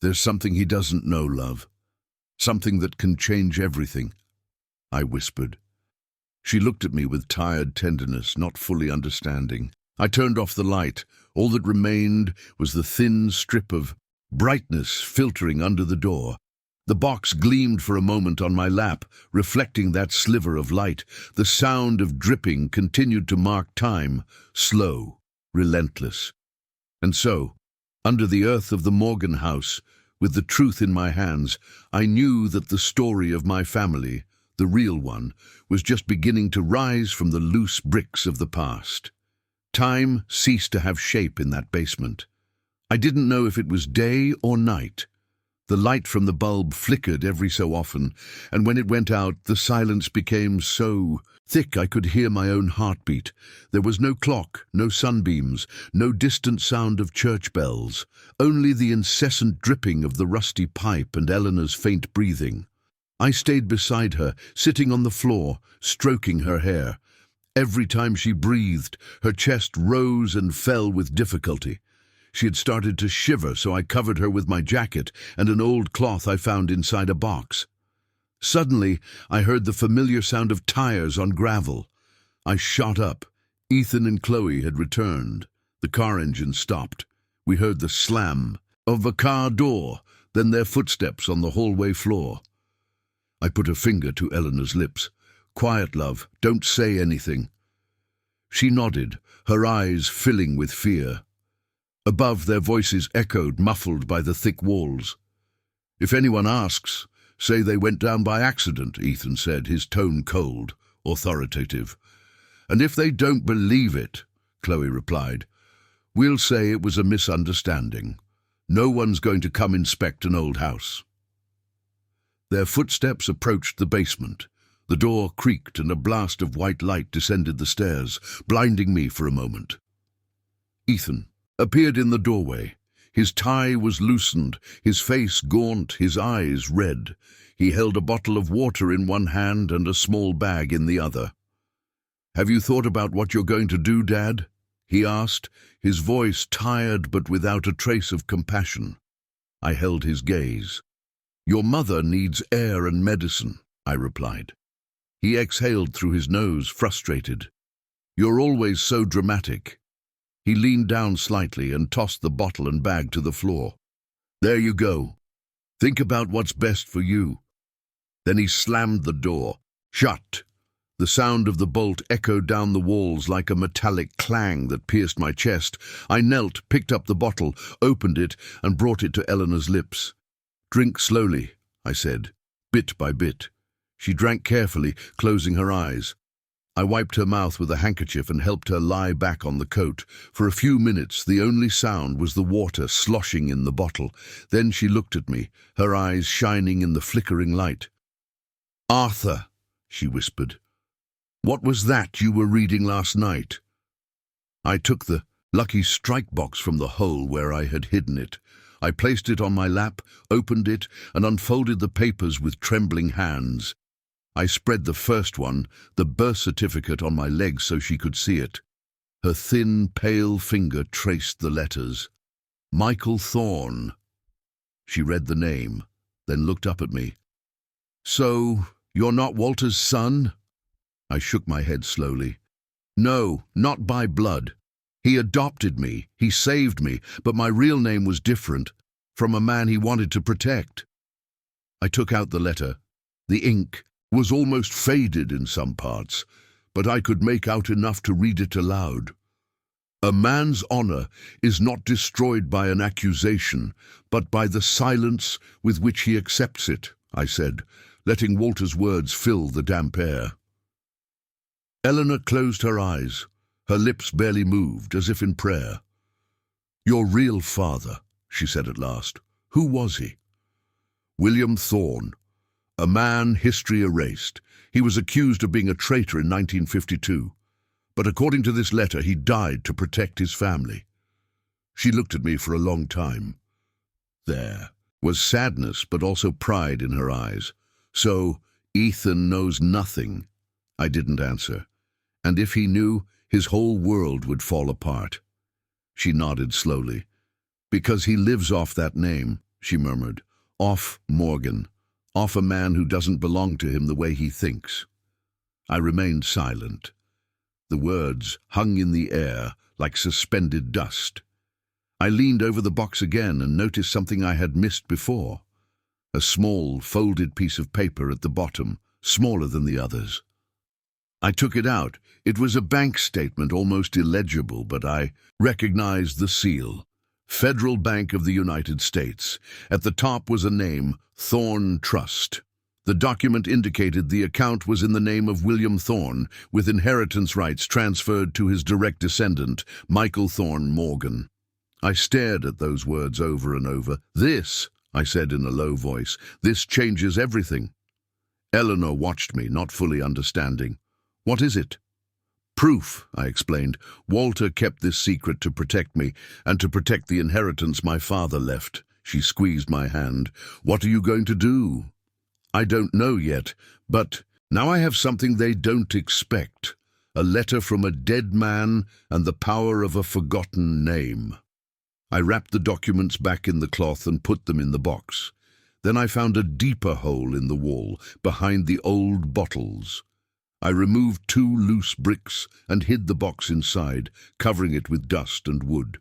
"There's something he doesn't know, love. Something that can change everything," I whispered. She looked at me with tired tenderness, not fully understanding. I turned off the light. All that remained was the thin strip of brightness filtering under the door. The box gleamed for a moment on my lap, reflecting that sliver of light. The sound of dripping continued to mark time, slow, relentless. And so, under the earth of the Morgan house, with the truth in my hands, I knew that the story of my family, the real one, was just beginning to rise from the loose bricks of the past. Time ceased to have shape in that basement. I didn't know if it was day or night. The light from the bulb flickered every so often, and when it went out, the silence became so thick I could hear my own heartbeat. There was no clock, no sunbeams, no distant sound of church bells, only the incessant dripping of the rusty pipe and Eleanor's faint breathing. I stayed beside her, sitting on the floor, stroking her hair. Every time she breathed, her chest rose and fell with difficulty. She had started to shiver, so I covered her with my jacket and an old cloth I found inside a box. Suddenly, I heard the familiar sound of tires on gravel. I shot up. Ethan and Chloe had returned. The car engine stopped. We heard the slam of a car door, then their footsteps on the hallway floor. I put a finger to Eleanor's lips. "Quiet, love. Don't say anything." She nodded, her eyes filling with fear. Above, their voices echoed, muffled by the thick walls. "If anyone asks, say they went down by accident," Ethan said, his tone cold, authoritative. "And if they don't believe it," Chloe replied, "we'll say it was a misunderstanding. No one's going to come inspect an old house." Their footsteps approached the basement. The door creaked and a blast of white light descended the stairs, blinding me for a moment. Ethan appeared in the doorway. His tie was loosened, his face gaunt, his eyes red. He held a bottle of water in one hand and a small bag in the other. "Have you thought about what you're going to do, Dad?" he asked, his voice tired but without a trace of compassion. I held his gaze. "Your mother needs air and medicine," I replied. He exhaled through his nose, frustrated. "You're always so dramatic." He leaned down slightly and tossed the bottle and bag to the floor. "There you go. Think about what's best for you." Then he slammed the door shut. The sound of the bolt echoed down the walls like a metallic clang that pierced my chest. I knelt, picked up the bottle, opened it, and brought it to Eleanor's lips. "Drink slowly," I said, bit by bit. She drank carefully, closing her eyes. I wiped her mouth with a handkerchief and helped her lie back on the coat. For a few minutes, the only sound was the water sloshing in the bottle. Then she looked at me, her eyes shining in the flickering light. "Arthur," she whispered, "what was that you were reading last night?" I took the lucky strike box from the hole where I had hidden it. I placed it on my lap, opened it, and unfolded the papers with trembling hands. I spread the first one, the birth certificate, on my leg so she could see it. Her thin, pale finger traced the letters. Michael Thorne. She read the name, then looked up at me. "So, you're not Walter's son?" I shook my head slowly. "No, not by blood. He adopted me, he saved me, but my real name was different, from a man he wanted to protect." I took out the letter. The ink was almost faded in some parts, but I could make out enough to read it aloud. "A man's honor is not destroyed by an accusation, but by the silence with which he accepts it," I said, letting Walter's words fill the damp air. Eleanor closed her eyes. Her lips barely moved, as if in prayer. "Your real father," she said at last. "Who was he?" "William Thorne. A man history erased. He was accused of being a traitor in 1952. But according to this letter, he died to protect his family." She looked at me for a long time. There was sadness, but also pride in her eyes. "So, Ethan knows nothing?" I didn't answer. "And if he knew, his whole world would fall apart." She nodded slowly. "Because he lives off that name," she murmured. "Off Morgan. Off a man who doesn't belong to him the way he thinks." I remained silent. The words hung in the air like suspended dust. I leaned over the box again and noticed something I had missed before. A small, folded piece of paper at the bottom, smaller than the others. I took it out. It was a bank statement, almost illegible, but I recognized the seal. Federal Bank of the United States. At the top was a name, Thorne Trust. The document indicated the account was in the name of William Thorne, with inheritance rights transferred to his direct descendant, Michael Thorne Morgan. I stared at those words over and over. "This," I said in a low voice, "this changes everything." Eleanor watched me, not fully understanding. "What is it?" "Proof," I explained. "Walter kept this secret to protect me, and to protect the inheritance my father left." She squeezed my hand. "What are you going to do?" "I don't know yet, but now I have something they don't expect. A letter from a dead man and the power of a forgotten name." I wrapped the documents back in the cloth and put them in the box. Then I found a deeper hole in the wall, behind the old bottles. I removed 2 loose bricks and hid the box inside, covering it with dust and wood.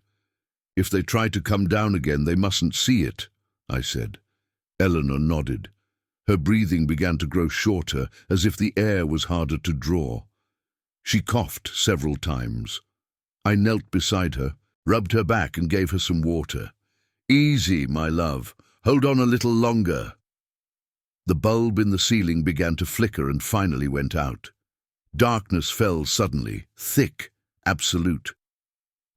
"If they try to come down again, they mustn't see it," I said. Eleanor nodded. Her breathing began to grow shorter, as if the air was harder to draw. She coughed several times. I knelt beside her, rubbed her back and gave her some water. "Easy, my love. Hold on a little longer." The bulb in the ceiling began to flicker and finally went out. Darkness fell suddenly, thick, absolute.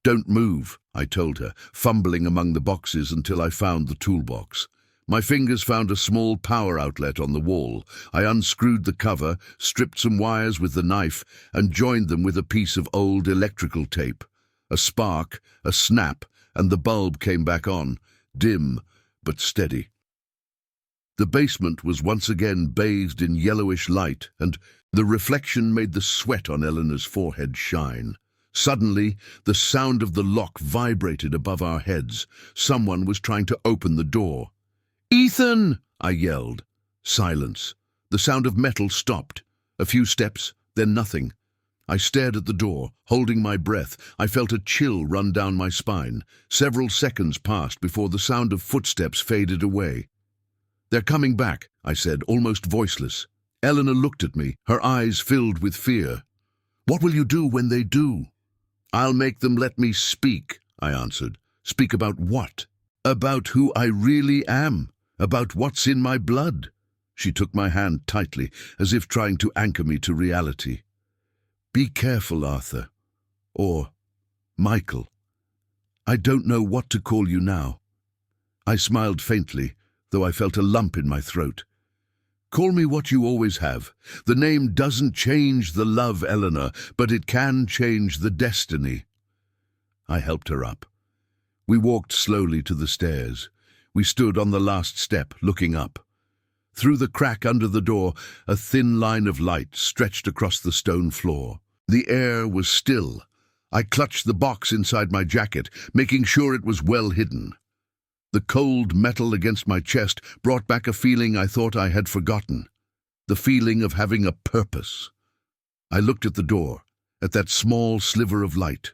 "Don't move," I told her, fumbling among the boxes until I found the toolbox. My fingers found a small power outlet on the wall. I unscrewed the cover, stripped some wires with the knife, and joined them with a piece of old electrical tape. A spark, a snap, and the bulb came back on, dim but steady. The basement was once again bathed in yellowish light, and the reflection made the sweat on Eleanor's forehead shine. Suddenly, the sound of the lock vibrated above our heads. Someone was trying to open the door. "Ethan!" I yelled. Silence. The sound of metal stopped. A few steps, then nothing. I stared at the door, holding my breath. I felt a chill run down my spine. Several seconds passed before the sound of footsteps faded away. "They're coming back," I said, almost voiceless. Eleanor looked at me, her eyes filled with fear. "What will you do when they do?" "I'll make them let me speak," I answered. "Speak about what?" "About who I really am, about what's in my blood." She took my hand tightly, as if trying to anchor me to reality. Be careful, Arthur. Or Michael. I don't know what to call you now. I smiled faintly, though I felt a lump in my throat. Call me what you always have. The name doesn't change the love, Eleanor, but it can change the destiny. I helped her up. We walked slowly to the stairs. We stood on the last step, looking up. Through the crack under the door, a thin line of light stretched across the stone floor. The air was still. I clutched the box inside my jacket, making sure it was well hidden. The cold metal against my chest brought back a feeling I thought I had forgotten. The feeling of having a purpose. I looked at the door, at that small sliver of light.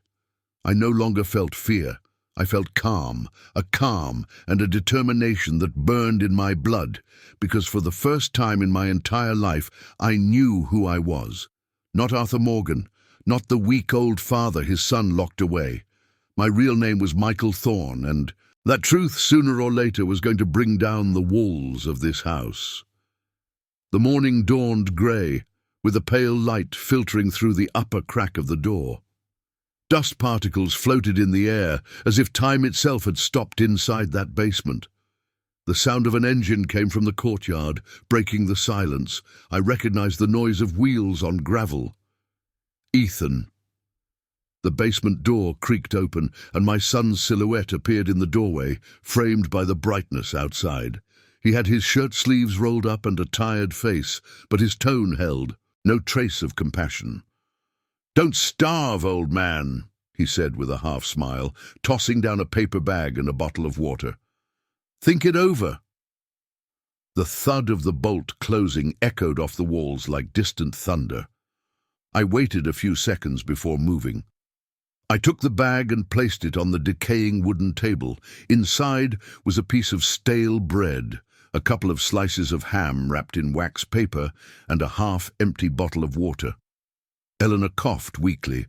I no longer felt fear. I felt calm, a calm and a determination that burned in my blood, because for the first time in my entire life I knew who I was. Not Arthur Morgan, not the weak old father his son locked away. My real name was Michael Thorne, and that truth sooner or later was going to bring down the walls of this house. The morning dawned grey, with a pale light filtering through the upper crack of the door. Dust particles floated in the air, as if time itself had stopped inside that basement. The sound of an engine came from the courtyard, breaking the silence. I recognized the noise of wheels on gravel. Ethan. The basement door creaked open, and my son's silhouette appeared in the doorway, framed by the brightness outside. He had his shirt sleeves rolled up and a tired face, but his tone held, no trace of compassion. "Don't starve, old man," he said with a half-smile, tossing down a paper bag and a bottle of water. "Think it over." The thud of the bolt closing echoed off the walls like distant thunder. I waited a few seconds before moving. I took the bag and placed it on the decaying wooden table. Inside was a piece of stale bread, a couple of slices of ham wrapped in wax paper, and a half-empty bottle of water. Eleanor coughed weakly.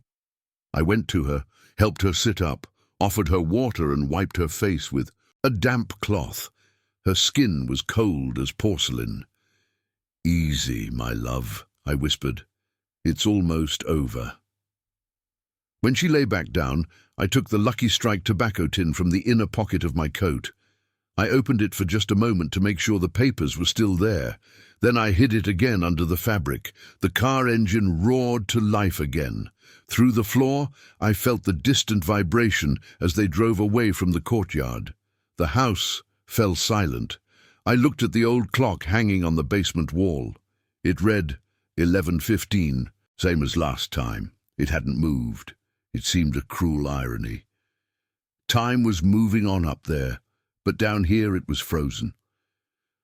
I went to her, helped her sit up, offered her water and wiped her face with a damp cloth. Her skin was cold as porcelain. "Easy, my love," I whispered. "It's almost over." When she lay back down, I took the Lucky Strike tobacco tin from the inner pocket of my coat. I opened it for just a moment to make sure the papers were still there. Then I hid it again under the fabric. The car engine roared to life again. Through the floor, I felt the distant vibration as they drove away from the courtyard. The house fell silent. I looked at the old clock hanging on the basement wall. It read 11:15, same as last time. It hadn't moved. It seemed a cruel irony. Time was moving on up there, but down here it was frozen.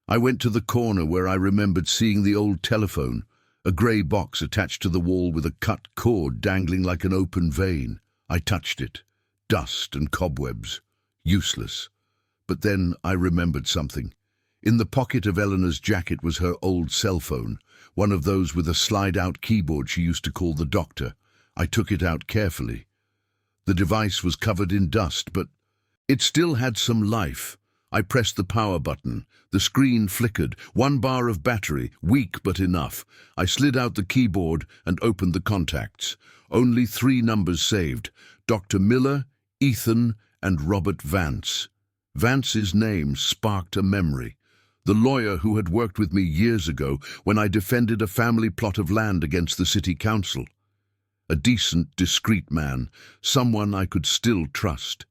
I went to the corner where I remembered seeing the old telephone, a grey box attached to the wall with a cut cord dangling like an open vein. I touched it. Dust and cobwebs. Useless. But then I remembered something. In the pocket of Eleanor's jacket was her old cell phone, one of those with a slide-out keyboard she used to call the doctor. I took it out carefully. The device was covered in dust, but it still had some life. I pressed the power button. The screen flickered. 1 bar of battery, weak but enough. I slid out the keyboard and opened the contacts. Only 3 numbers saved: Dr. Miller, Ethan, and Robert Vance. Vance's name sparked a memory. The lawyer who had worked with me years ago when I defended a family plot of land against the city council. A decent, discreet man, someone I could still trust.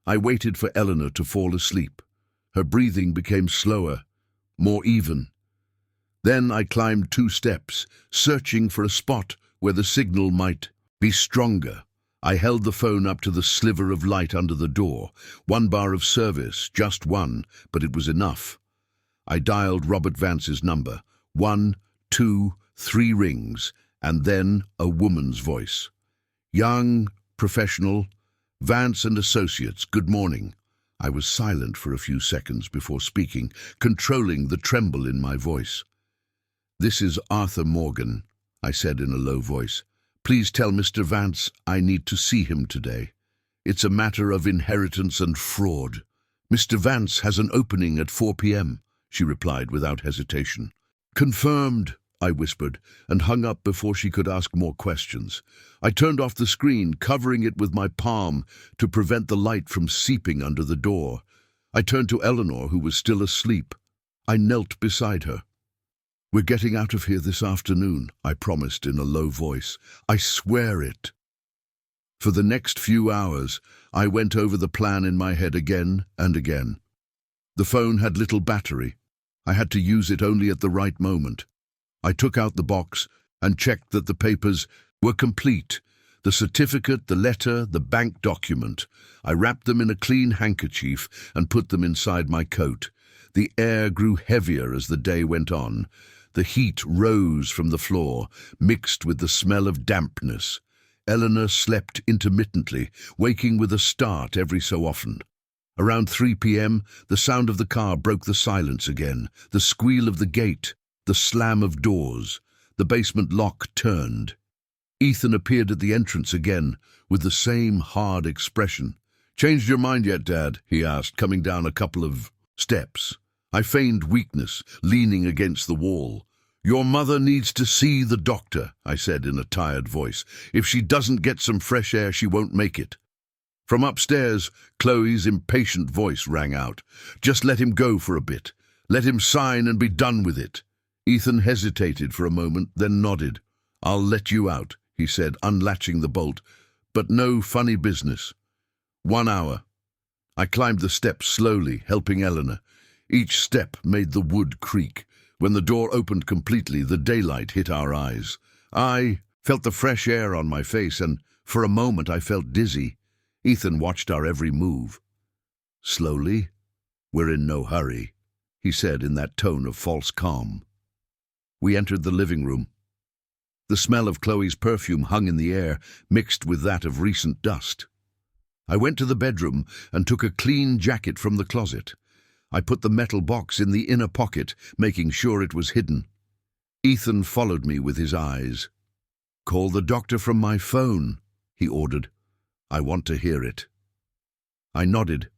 I waited for Eleanor to fall asleep. Her breathing became slower, more even. Then I climbed 2 steps, searching for a spot where the signal might be stronger. I held the phone up to the sliver of light under the door. 1 bar of service, just 1, but it was enough. I dialed Robert Vance's number. 1, 2, 3 rings, and then a woman's voice. "Young, professional, Vance and Associates, good morning." I was silent for a few seconds before speaking, controlling the tremble in my voice. "This is Arthur Morgan," I said in a low voice. "Please tell Mr. Vance I need to see him today. It's a matter of inheritance and fraud." "Mr. Vance has an opening at 4 p.m., she replied without hesitation. "Confirmed," I whispered, and hung up before she could ask more questions. I turned off the screen, covering it with my palm to prevent the light from seeping under the door. I turned to Eleanor, who was still asleep. I knelt beside her. "We're getting out of here this afternoon," I promised in a low voice. "I swear it." For the next few hours, I went over the plan in my head again and again. The phone had little battery. I had to use it only at the right moment. I took out the box and checked that the papers were complete. The certificate, the letter, the bank document. I wrapped them in a clean handkerchief and put them inside my coat. The air grew heavier as the day went on. The heat rose from the floor, mixed with the smell of dampness. Eleanor slept intermittently, waking with a start every so often. Around 3 p.m., the sound of the car broke the silence again, the squeal of the gate, the slam of doors. The basement lock turned. Ethan appeared at the entrance again, with the same hard expression. "Changed your mind yet, Dad?" he asked, coming down a couple of steps. I feigned weakness, leaning against the wall. "Your mother needs to see the doctor," I said in a tired voice. "If she doesn't get some fresh air, she won't make it." From upstairs, Chloe's impatient voice rang out. "Just let him go for a bit. Let him sign and be done with it." Ethan hesitated for a moment, then nodded. "I'll let you out," he said, unlatching the bolt. "But no funny business." 1 hour. I climbed the steps slowly, helping Eleanor. Each step made the wood creak. When the door opened completely, the daylight hit our eyes. I felt the fresh air on my face, and for a moment I felt dizzy. Ethan watched our every move. "Slowly. We're in no hurry," he said in that tone of false calm. We entered the living room. The smell of Chloe's perfume hung in the air, mixed with that of recent dust. I went to the bedroom and took a clean jacket from the closet. I put the metal box in the inner pocket, making sure it was hidden. Ethan followed me with his eyes. "Call the doctor from my phone," he ordered. "I want to hear it." I nodded.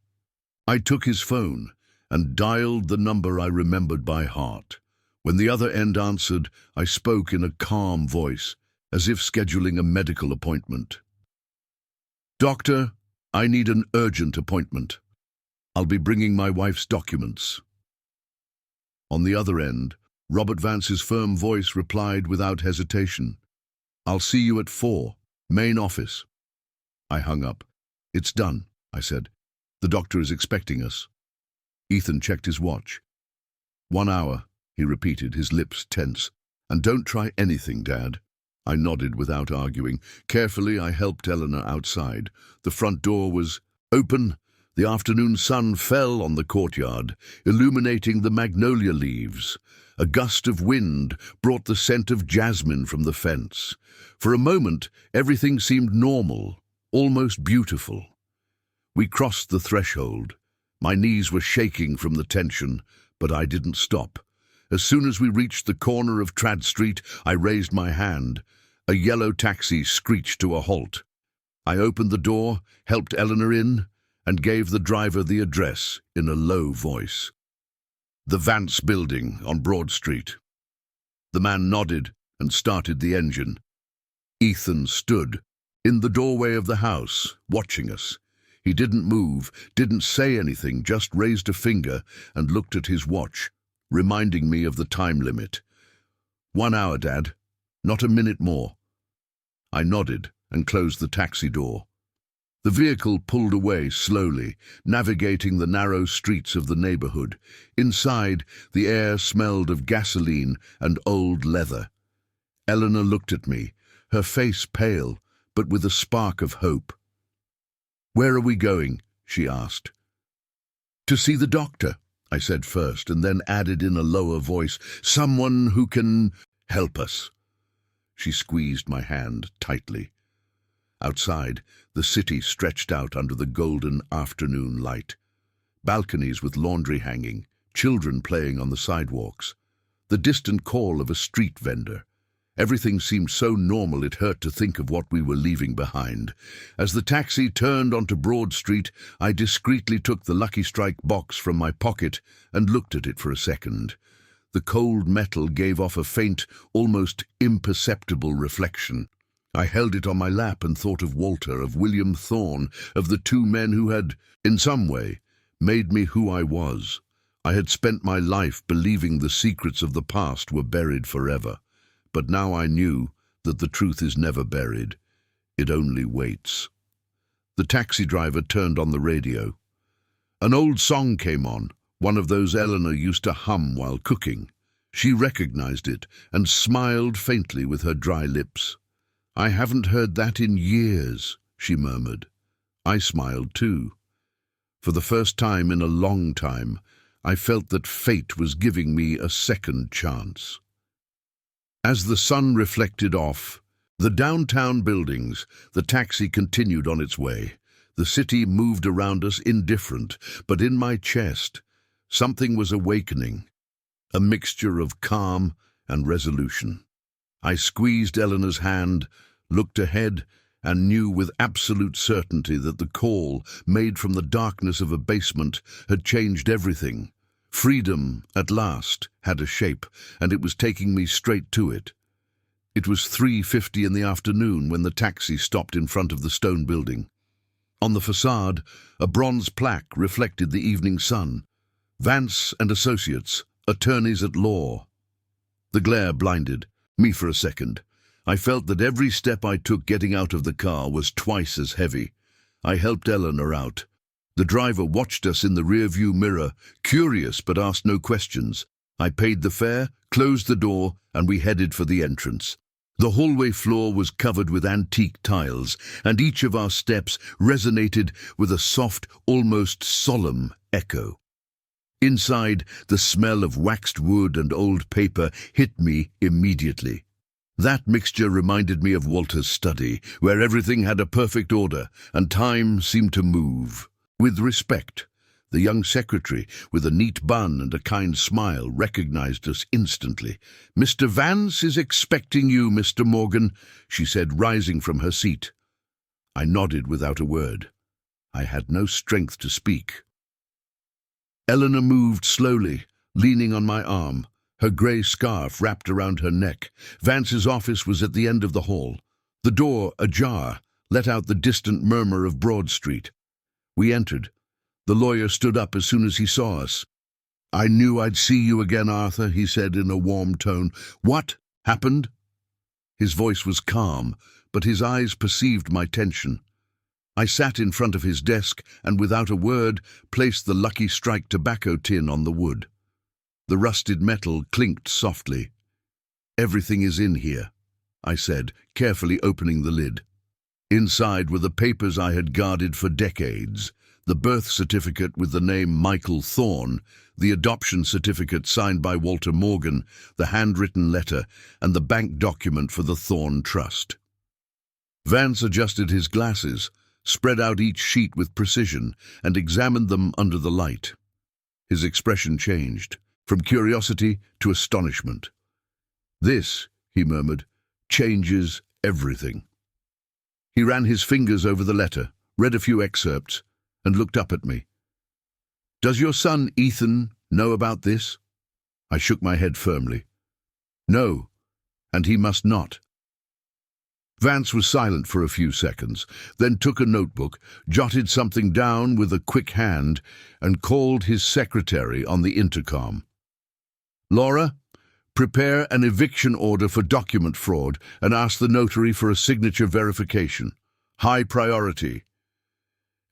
I took his phone and dialed the number I remembered by heart. When the other end answered, I spoke in a calm voice, as if scheduling a medical appointment. "Doctor, I need an urgent appointment. I'll be bringing my wife's documents." On the other end, Robert Vance's firm voice replied without hesitation. "I'll see you at 4, main office." I hung up. "It's done," I said. "The doctor is expecting us." Ethan checked his watch. 1 hour, he repeated, his lips tense. "And don't try anything, Dad." I nodded without arguing. Carefully, I helped Eleanor outside. The front door was open. The afternoon sun fell on the courtyard, illuminating the magnolia leaves. A gust of wind brought the scent of jasmine from the fence. For a moment, everything seemed normal, almost beautiful. We crossed the threshold. My knees were shaking from the tension, but I didn't stop. As soon as we reached the corner of Trad Street, I raised my hand. A yellow taxi screeched to a halt. I opened the door, helped Eleanor in, and gave the driver the address in a low voice. "The Vance Building on Broad Street." The man nodded and started the engine. Ethan stood in the doorway of the house, watching us. He didn't move, didn't say anything, just raised a finger and looked at his watch, reminding me of the time limit. 1 hour, Dad. Not a minute more." I nodded and closed the taxi door. The vehicle pulled away slowly, navigating the narrow streets of the neighborhood. Inside, the air smelled of gasoline and old leather. Eleanor looked at me, her face pale, but with a spark of hope. "Where are we going?" she asked. "To see the doctor," I said first, and then added in a lower voice, "someone who can help us." She squeezed my hand tightly. Outside, the city stretched out under the golden afternoon light. Balconies with laundry hanging, children playing on the sidewalks. The distant call of a street vendor. Everything seemed so normal it hurt to think of what we were leaving behind. As the taxi turned onto Broad Street, I discreetly took the Lucky Strike box from my pocket and looked at it for a second. The cold metal gave off a faint, almost imperceptible reflection. I held it on my lap and thought of Walter, of William Thorne, of the two men who had, in some way, made me who I was. I had spent my life believing the secrets of the past were buried forever, but now I knew that the truth is never buried. It only waits. The taxi driver turned on the radio. An old song came on, one of those Eleanor used to hum while cooking. She recognized it and smiled faintly with her dry lips. "I haven't heard that in years," she murmured. I smiled too. For the first time in a long time, I felt that fate was giving me a second chance. As the sun reflected off the downtown buildings, the taxi continued on its way. The city moved around us indifferent, but in my chest, something was awakening, a mixture of calm and resolution. I squeezed Eleanor's hand, looked ahead, and knew with absolute certainty that the call, made from the darkness of a basement, had changed everything. Freedom, at last, had a shape, and it was taking me straight to it. It was 3:50 in the afternoon when the taxi stopped in front of the stone building. On the facade, a bronze plaque reflected the evening sun. Vance and Associates, attorneys at law. The glare blinded me for a second. I felt that every step I took getting out of the car was twice as heavy. I helped Eleanor out. The driver watched us in the rearview mirror, curious but asked no questions. I paid the fare, closed the door, and we headed for the entrance. The hallway floor was covered with antique tiles, and each of our steps resonated with a soft, almost solemn echo. Inside, the smell of waxed wood and old paper hit me immediately. That mixture reminded me of Walter's study, where everything had a perfect order, and time seemed to move. With respect, the young secretary, with a neat bun and a kind smile, recognized us instantly. "Mr. Vance is expecting you, Mr. Morgan," she said, rising from her seat. I nodded without a word. I had no strength to speak. Eleanor moved slowly, leaning on my arm, her grey scarf wrapped around her neck. Vance's office was at the end of the hall. The door, ajar, let out the distant murmur of Broad Street. We entered. The lawyer stood up as soon as he saw us. "I knew I'd see you again, Arthur," he said in a warm tone. "What happened?" His voice was calm, but his eyes perceived my tension. I sat in front of his desk and, without a word, placed the Lucky Strike tobacco tin on the wood. The rusted metal clinked softly. "Everything is in here," I said, carefully opening the lid. Inside were the papers I had guarded for decades: the birth certificate with the name Michael Thorne, the adoption certificate signed by Walter Morgan, the handwritten letter, and the bank document for the Thorne Trust. Vance adjusted his glasses, spread out each sheet with precision, and examined them under the light. His expression changed, from curiosity to astonishment. "This," he murmured, "changes everything." He ran his fingers over the letter, read a few excerpts, and looked up at me. "Does your son Ethan know about this?" I shook my head firmly. "No, and he must not." Vance was silent for a few seconds, then took a notebook, jotted something down with a quick hand, and called his secretary on the intercom. "Laura, prepare an eviction order for document fraud and ask the notary for a signature verification. High priority."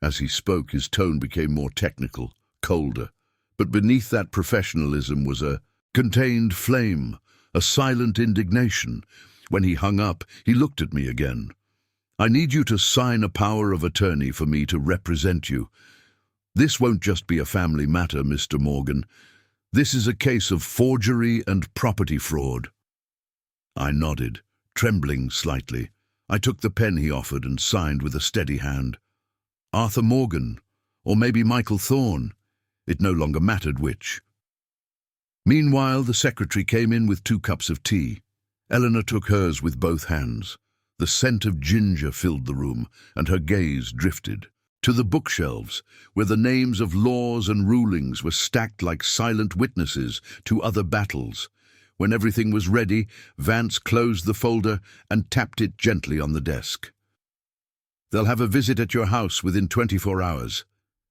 As he spoke, his tone became more technical, colder, but beneath that professionalism was a contained flame, a silent indignation. When he hung up, he looked at me again. "I need you to sign a power of attorney for me to represent you. This won't just be a family matter, Mr. Morgan. This is a case of forgery and property fraud." I nodded, trembling slightly. I took the pen he offered and signed with a steady hand. Arthur Morgan, or maybe Michael Thorne. It no longer mattered which. Meanwhile, the secretary came in with 2 cups of tea. Eleanor took hers with both hands. The scent of ginger filled the room, and her gaze drifted. to the bookshelves, where the names of laws and rulings were stacked like silent witnesses to other battles. When everything was ready, Vance closed the folder and tapped it gently on the desk. "They'll have a visit at your house within 24 hours,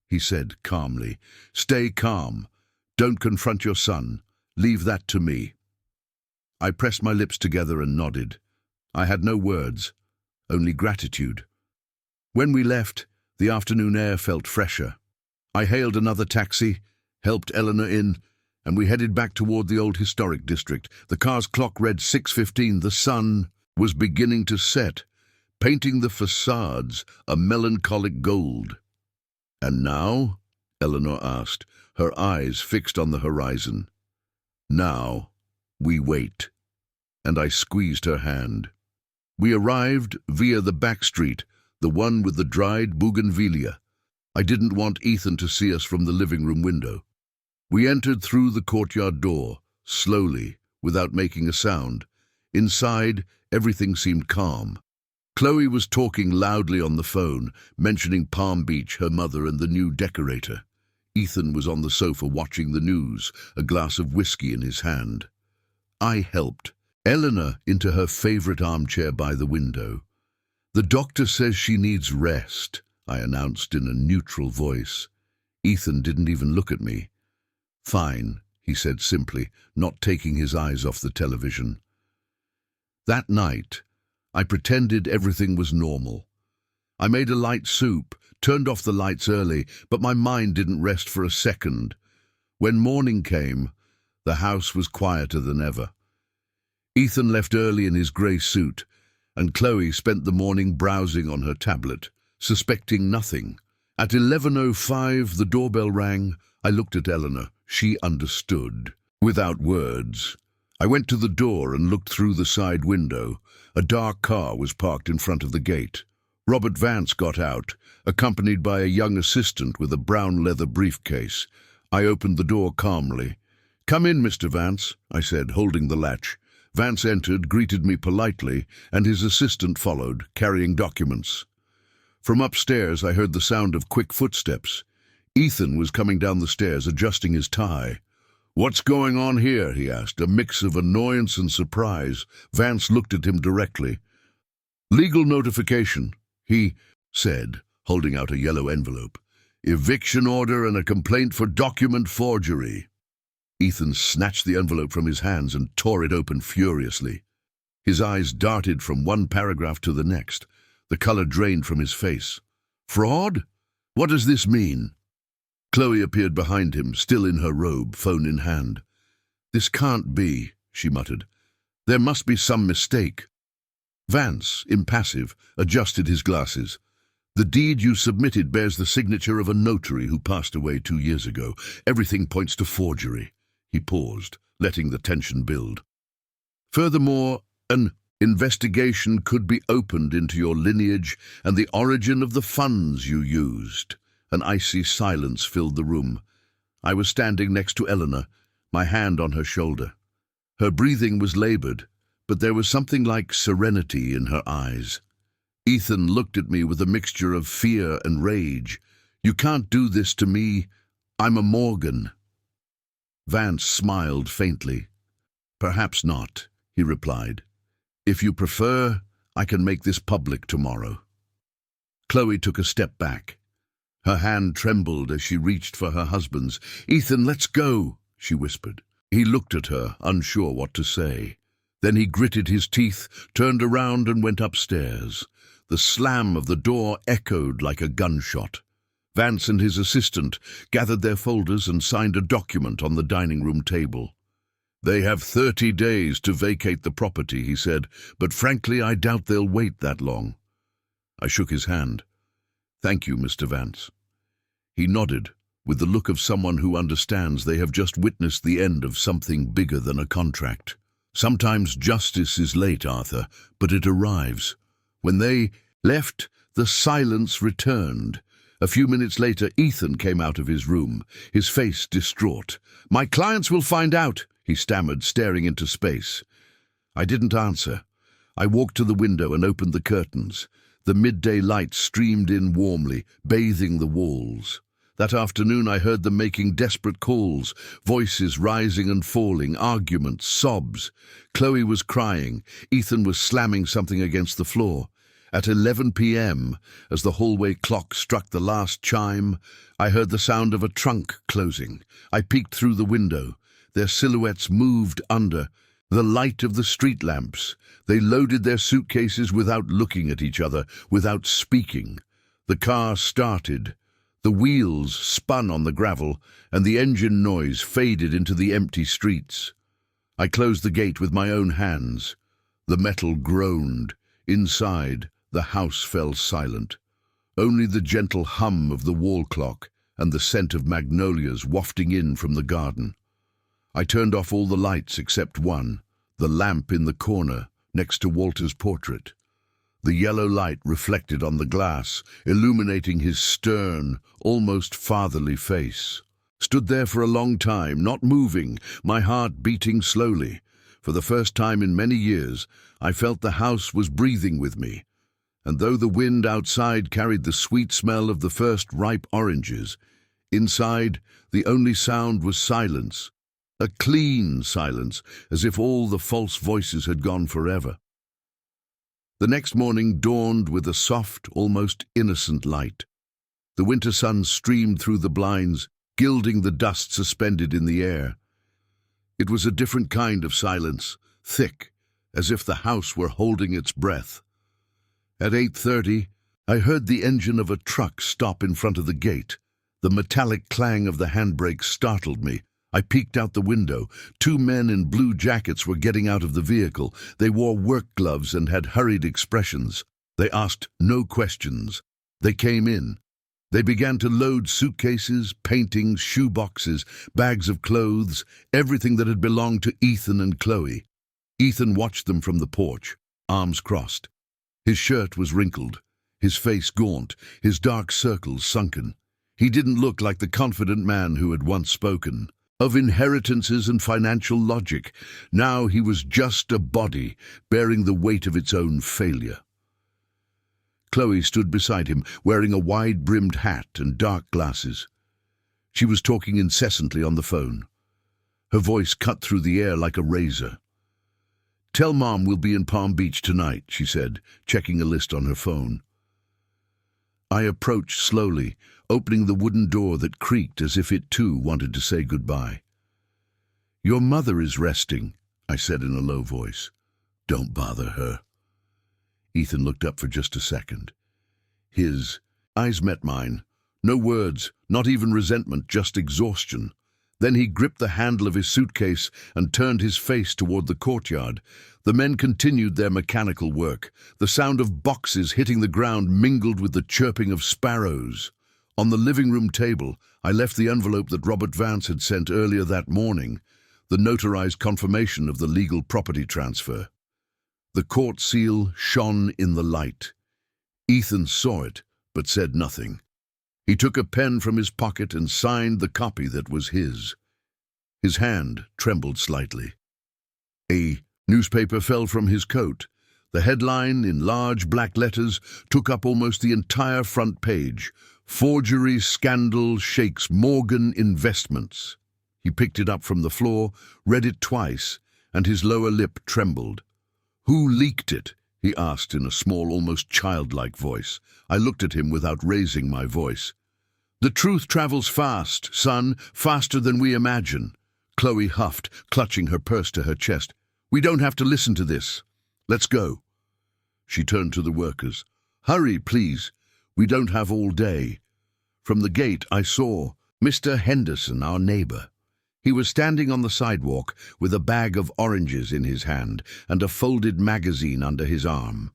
he said calmly. "Stay calm. Don't confront your son. Leave that to me." I pressed my lips together and nodded. I had no words, only gratitude. When we left, the afternoon air felt fresher. I hailed another taxi, helped Eleanor in, and we headed back toward the old historic district. The car's clock read 6:15. The sun was beginning to set, painting the facades a melancholic gold. "And now?" Eleanor asked, her eyes fixed on the horizon. "Now, we wait." And I squeezed her hand. We arrived via the back street, the one with the dried bougainvillea. I didn't want Ethan to see us from the living room window. We entered through the courtyard door, slowly, without making a sound. Inside, everything seemed calm. Chloe was talking loudly on the phone, mentioning Palm Beach, her mother, and the new decorator. Ethan was on the sofa watching the news, a glass of whiskey in his hand. I helped Eleanor into her favorite armchair by the window. "The doctor says she needs rest," I announced in a neutral voice. Ethan didn't even look at me. "Fine," he said simply, not taking his eyes off the television. That night, I pretended everything was normal. I made a light soup, turned off the lights early, but my mind didn't rest for a second. When morning came, the house was quieter than ever. Ethan left early in his grey suit, and Chloe spent the morning browsing on her tablet, suspecting nothing. At 11:05, the doorbell rang. I looked at Eleanor. She understood. Without words, I went to the door and looked through the side window. A dark car was parked in front of the gate. Robert Vance got out, accompanied by a young assistant with a brown leather briefcase. I opened the door calmly. "Come in, Mr. Vance," I said, holding the latch. Vance entered, greeted me politely, and his assistant followed, carrying documents. From upstairs, I heard the sound of quick footsteps. Ethan was coming down the stairs, adjusting his tie. "What's going on here?" he asked, a mix of annoyance and surprise. Vance looked at him directly. "Legal notification," he said, holding out a yellow envelope. "Eviction order and a complaint for document forgery." Ethan snatched the envelope from his hands and tore it open furiously. His eyes darted from one paragraph to the next. The color drained from his face. "Fraud? What does this mean?" Chloe appeared behind him, still in her robe, phone in hand. "This can't be," she muttered. "There must be some mistake." Vance, impassive, adjusted his glasses. "The deed you submitted bears the signature of a notary who passed away 2 years ago. Everything points to forgery." He paused, letting the tension build. "Furthermore, an investigation could be opened into your lineage and the origin of the funds you used." An icy silence filled the room. I was standing next to Eleanor, my hand on her shoulder. Her breathing was labored, but there was something like serenity in her eyes. Ethan looked at me with a mixture of fear and rage. "You can't do this to me. I'm a Morgan." Vance smiled faintly. "Perhaps not," he replied. "If you prefer, I can make this public tomorrow." Chloe took a step back. Her hand trembled as she reached for her husband's. "Ethan, let's go," she whispered. He looked at her, unsure what to say. Then he gritted his teeth, turned around and went upstairs. The slam of the door echoed like a gunshot. Vance and his assistant gathered their folders and signed a document on the dining room table. "They have 30 days to vacate the property," he said, "but frankly I doubt they'll wait that long." I shook his hand. "Thank you, Mr. Vance." He nodded, with the look of someone who understands they have just witnessed the end of something bigger than a contract. Sometimes justice is late, Arthur, but it arrives. When they left, the silence returned. A few minutes later, Ethan came out of his room, his face distraught. "My clients will find out," he stammered, staring into space. I didn't answer. I walked to the window and opened the curtains. The midday light streamed in warmly, bathing the walls. That afternoon I heard them making desperate calls, voices rising and falling, arguments, sobs. Chloe was crying. Ethan was slamming something against the floor. At 11 p.m., as the hallway clock struck the last chime, I heard the sound of a trunk closing. I peeked through the window. Their silhouettes moved under the light of the street lamps. They loaded their suitcases without looking at each other, without speaking. The car started. The wheels spun on the gravel, and the engine noise faded into the empty streets. I closed the gate with my own hands. The metal groaned. Inside, the house fell silent. Only the gentle hum of the wall clock and the scent of magnolias wafting in from the garden. I turned off all the lights except one, the lamp in the corner next to Walter's portrait. The yellow light reflected on the glass, illuminating his stern, almost fatherly face. Stood there for a long time, not moving, my heart beating slowly. For the first time in many years, I felt the house was breathing with me. And though the wind outside carried the sweet smell of the first ripe oranges, inside the only sound was silence. A clean silence, as if all the false voices had gone forever. The next morning dawned with a soft, almost innocent light. The winter sun streamed through the blinds, gilding the dust suspended in the air. It was a different kind of silence, thick, as if the house were holding its breath. At 8:30, I heard the engine of a truck stop in front of the gate. The metallic clang of the handbrake startled me. I peeked out the window. 2 men in blue jackets were getting out of the vehicle. They wore work gloves and had hurried expressions. They asked no questions. They came in. They began to load suitcases, paintings, shoeboxes, bags of clothes, everything that had belonged to Ethan and Chloe. Ethan watched them from the porch, arms crossed. His shirt was wrinkled, his face gaunt, his dark circles sunken. He didn't look like the confident man who had once spoken of inheritances and financial logic. Now he was just a body, bearing the weight of its own failure. Chloe stood beside him, wearing a wide-brimmed hat and dark glasses. She was talking incessantly on the phone. Her voice cut through the air like a razor. "Tell Mom we'll be in Palm Beach tonight," she said, checking a list on her phone. I approached slowly, opening the wooden door that creaked as if it too wanted to say goodbye. "Your mother is resting," I said in a low voice. "Don't bother her." Ethan looked up for just a second. His eyes met mine. No words, not even resentment, just exhaustion. Then he gripped the handle of his suitcase and turned his face toward the courtyard. The men continued their mechanical work. The sound of boxes hitting the ground mingled with the chirping of sparrows. On the living room table, I left the envelope that Robert Vance had sent earlier that morning, the notarized confirmation of the legal property transfer. The court seal shone in the light. Ethan saw it, but said nothing. He took a pen from his pocket and signed the copy that was his. His hand trembled slightly. A newspaper fell from his coat. The headline, in large black letters, took up almost the entire front page. "Forgery Scandal Shakes Morgan Investments." He picked it up from the floor, read it twice, and his lower lip trembled. "Who leaked it?" he asked in a small, almost childlike voice. I looked at him without raising my voice. "The truth travels fast, son, faster than we imagine." Chloe huffed, clutching her purse to her chest. "We don't have to listen to this. Let's go." She turned to the workers. "Hurry, please. We don't have all day." From the gate I saw Mr. Henderson, our neighbor. He was standing on the sidewalk with a bag of oranges in his hand and a folded magazine under his arm.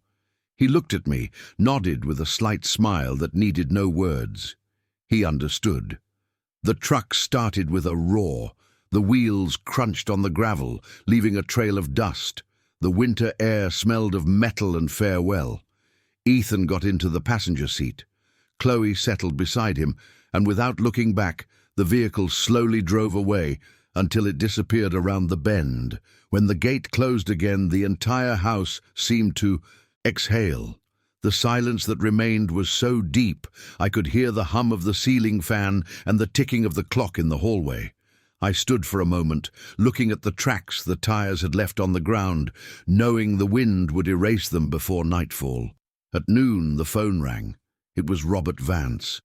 He looked at me, nodded with a slight smile that needed no words. He understood. The truck started with a roar. The wheels crunched on the gravel, leaving a trail of dust. The winter air smelled of metal and farewell. Ethan got into the passenger seat. Chloe settled beside him, and without looking back, the vehicle slowly drove away until it disappeared around the bend. When the gate closed again, the entire house seemed to exhale. The silence that remained was so deep I could hear the hum of the ceiling fan and the ticking of the clock in the hallway. I stood for a moment, looking at the tracks the tires had left on the ground, knowing the wind would erase them before nightfall. At noon, the phone rang. It was Robert Vance.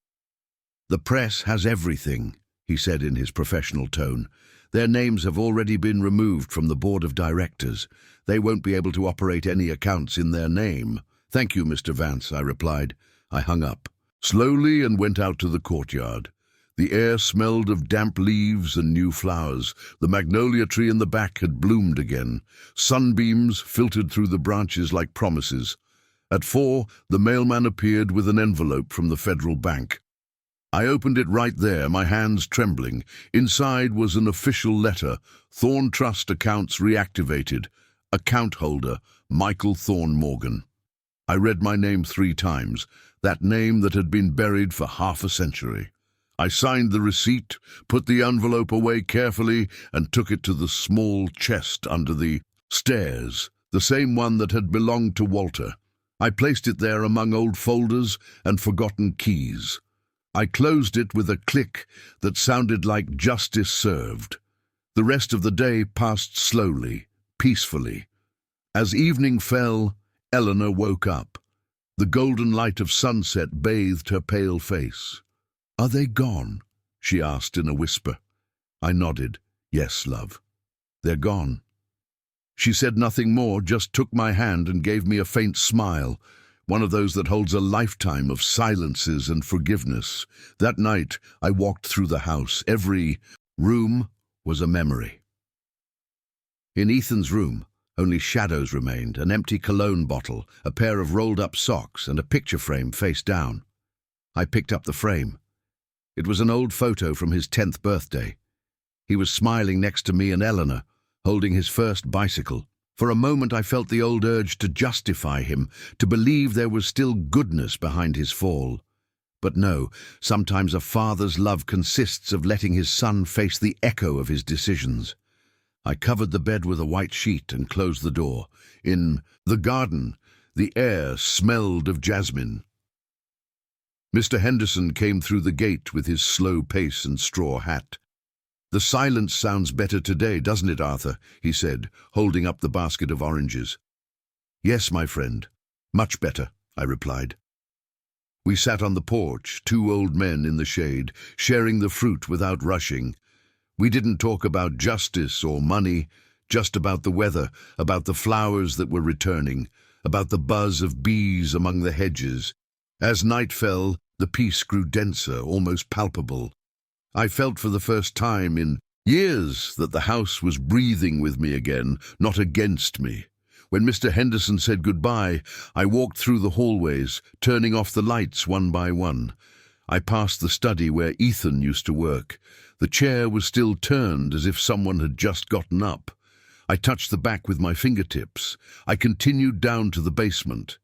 "The press has everything," he said in his professional tone. "Their names have already been removed from the board of directors. They won't be able to operate any accounts in their name." "Thank you, Mr. Vance," I replied. I hung up slowly and went out to the courtyard. The air smelled of damp leaves and new flowers. The magnolia tree in the back had bloomed again. Sunbeams filtered through the branches like promises. At 4, the mailman appeared with an envelope from the Federal Bank. I opened it right there, my hands trembling. Inside was an official letter. "Thorn Trust accounts reactivated. Account holder, Michael Thorn Morgan." I read my name 3 times, that name that had been buried for half a century. I signed the receipt, put the envelope away carefully, and took it to the small chest under the stairs, the same one that had belonged to Walter. I placed it there among old folders and forgotten keys. I closed it with a click that sounded like justice served. The rest of the day passed slowly, peacefully. As evening fell, Eleanor woke up. The golden light of sunset bathed her pale face. "Are they gone?" she asked in a whisper. I nodded. "Yes, love. They're gone." She said nothing more, just took my hand and gave me a faint smile, one of those that holds a lifetime of silences and forgiveness. That night, I walked through the house. Every room was a memory. In Ethan's room, only shadows remained, an empty cologne bottle, a pair of rolled-up socks, and a picture frame face down. I picked up the frame. It was an old photo from his 10th birthday. He was smiling next to me and Eleanor, holding his first bicycle. For a moment I felt the old urge to justify him, to believe there was still goodness behind his fall. But no, sometimes a father's love consists of letting his son face the echo of his decisions. I covered the bed with a white sheet and closed the door. In the garden, the air smelled of jasmine. Mr. Henderson came through the gate with his slow pace and straw hat. "The silence sounds better today, doesn't it, Arthur?" he said, holding up the basket of oranges. "Yes, my friend. Much better," I replied. We sat on the porch, 2 old men in the shade, sharing the fruit without rushing. We didn't talk about justice or money, just about the weather, about the flowers that were returning, about the buzz of bees among the hedges. As night fell, the peace grew denser, almost palpable. I felt for the first time in years that the house was breathing with me again, not against me. When Mr. Henderson said goodbye, I walked through the hallways, turning off the lights one by one. I passed the study where Ethan used to work. The chair was still turned as if someone had just gotten up. I touched the back with my fingertips. I continued down to the basement.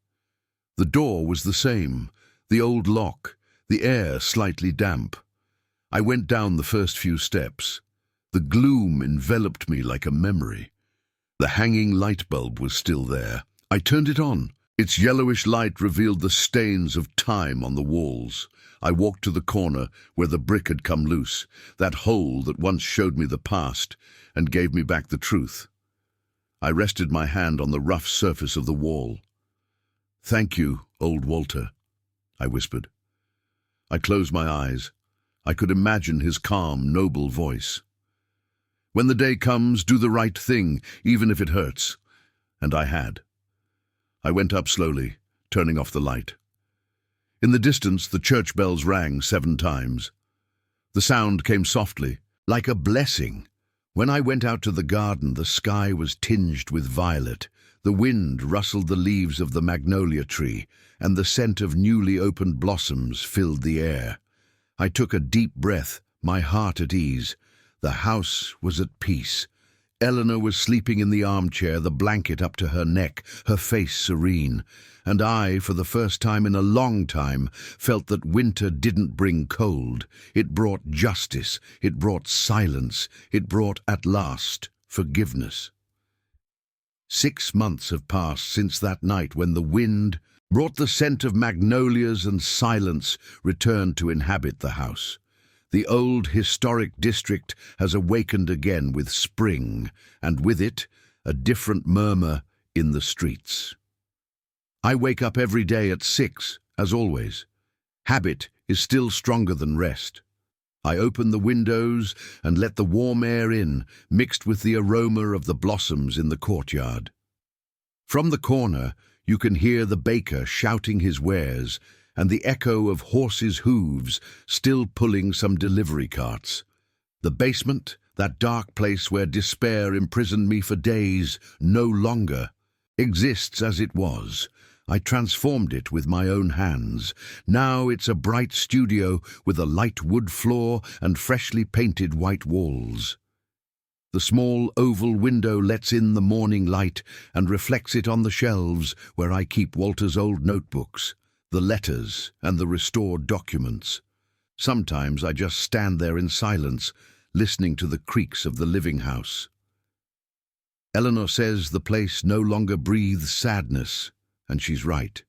The door was the same, the old lock, the air slightly damp. I went down the first few steps. The gloom enveloped me like a memory. The hanging light bulb was still there. I turned it on. Its yellowish light revealed the stains of time on the walls. I walked to the corner where the brick had come loose, that hole that once showed me the past and gave me back the truth. I rested my hand on the rough surface of the wall. "Thank you, old Walter," I whispered. I closed my eyes. I could imagine his calm, noble voice. "When the day comes, do the right thing, even if it hurts." And I had. I went up slowly, turning off the light. In the distance, the church bells rang 7 times. The sound came softly, like a blessing. When I went out to the garden, the sky was tinged with violet. The wind rustled the leaves of the magnolia tree, and the scent of newly opened blossoms filled the air. I took a deep breath, my heart at ease. The house was at peace. Eleanor was sleeping in the armchair, the blanket up to her neck, her face serene. And I, for the first time in a long time, felt that winter didn't bring cold. It brought justice, it brought silence, it brought, at last, forgiveness. 6 months have passed since that night when the wind, brought the scent of magnolias, and silence returned to inhabit the house. The old historic district has awakened again with spring, and with it, a different murmur in the streets. I wake up every day at 6, as always. Habit is still stronger than rest. I open the windows and let the warm air in, mixed with the aroma of the blossoms in the courtyard. From the corner, you can hear the baker shouting his wares and the echo of horses' hooves still pulling some delivery carts. The basement, that dark place where despair imprisoned me for days, no longer exists as it was. I transformed it with my own hands. Now it's a bright studio with a light wood floor and freshly painted white walls. The small oval window lets in the morning light and reflects it on the shelves where I keep Walter's old notebooks, the letters and the restored documents. Sometimes I just stand there in silence, listening to the creaks of the living house. Eleanor says the place no longer breathes sadness, and she's right.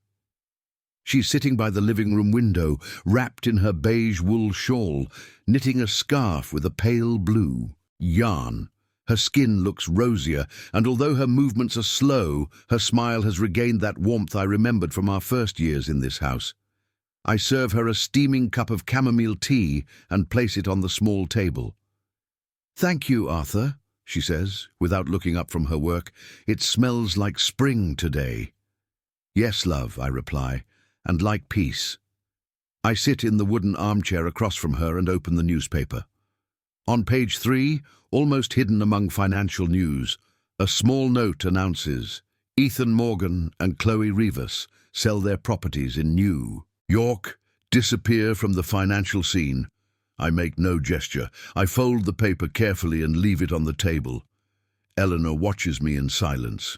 She's sitting by the living room window, wrapped in her beige wool shawl, knitting a scarf with a pale blue yarn. Her skin looks rosier, and although her movements are slow, her smile has regained that warmth I remembered from our first years in this house. I serve her a steaming cup of chamomile tea and place it on the small table. "Thank you, Arthur," she says, without looking up from her work. "It smells like spring today." "Yes, love," I reply, "and like peace." I sit in the wooden armchair across from her and open the newspaper. On page 3, almost hidden among financial news, a small note announces Ethan Morgan and Chloe Rivas sell their properties in New York, disappear from the financial scene. I make no gesture. I fold the paper carefully and leave it on the table. Eleanor watches me in silence.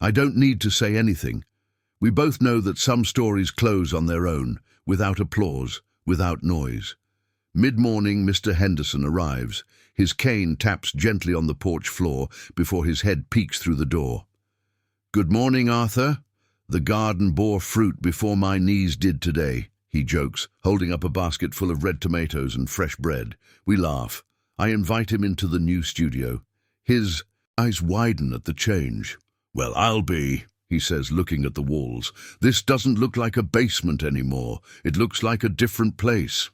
I don't need to say anything. We both know that some stories close on their own, without applause, without noise. Mid-morning, Mr. Henderson arrives. His cane taps gently on the porch floor before his head peeks through the door. "Good morning, Arthur. The garden bore fruit before my knees did today," he jokes, holding up a basket full of red tomatoes and fresh bread. We laugh. I invite him into the new studio. His eyes widen at the change. "Well, I'll be," he says, looking at the walls. "This doesn't look like a basement anymore. It looks like a different place."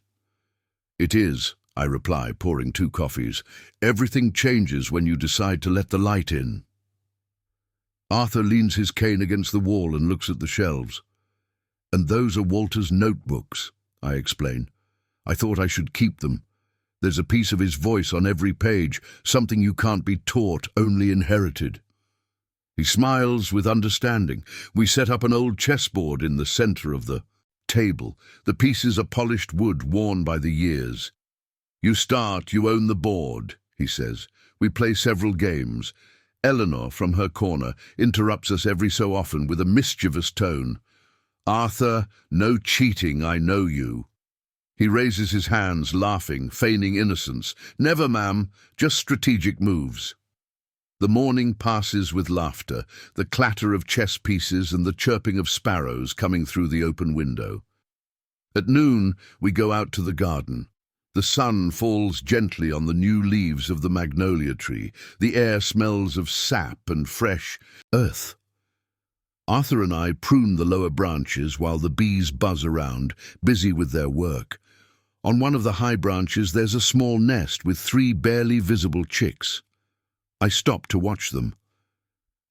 "It is," I reply, pouring 2 coffees. "Everything changes when you decide to let the light in." Arthur leans his cane against the wall and looks at the shelves. "And those are Walter's notebooks," I explain. "I thought I should keep them. There's a piece of his voice on every page, something you can't be taught, only inherited." He smiles with understanding. We set up an old chessboard in the center of the table. The pieces are polished wood worn by the years. "You start, you own the board," he says. We play several games. Eleanor, from her corner, interrupts us every so often with a mischievous tone. "Arthur, no cheating, I know you." He raises his hands, laughing, feigning innocence. "Never, ma'am, just strategic moves." The morning passes with laughter, the clatter of chess pieces and the chirping of sparrows coming through the open window. At noon, we go out to the garden. The sun falls gently on the new leaves of the magnolia tree. The air smells of sap and fresh earth. Arthur and I prune the lower branches while the bees buzz around, busy with their work. On one of the high branches there's a small nest with 3 barely visible chicks. I stop to watch them.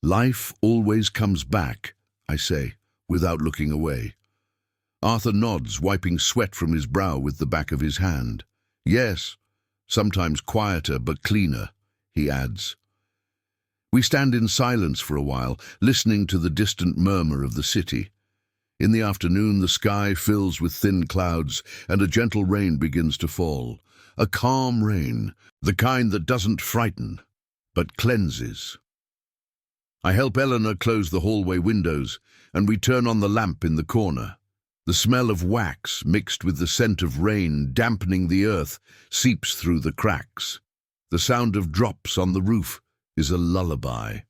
"Life always comes back," I say, without looking away. Arthur nods, wiping sweat from his brow with the back of his hand. "Yes, sometimes quieter but cleaner," he adds. We stand in silence for a while, listening to the distant murmur of the city. In the afternoon, the sky fills with thin clouds, and a gentle rain begins to fall. A calm rain, the kind that doesn't frighten, but cleanses. I help Eleanor close the hallway windows, and we turn on the lamp in the corner. The smell of wax, mixed with the scent of rain dampening the earth, seeps through the cracks. The sound of drops on the roof is a lullaby.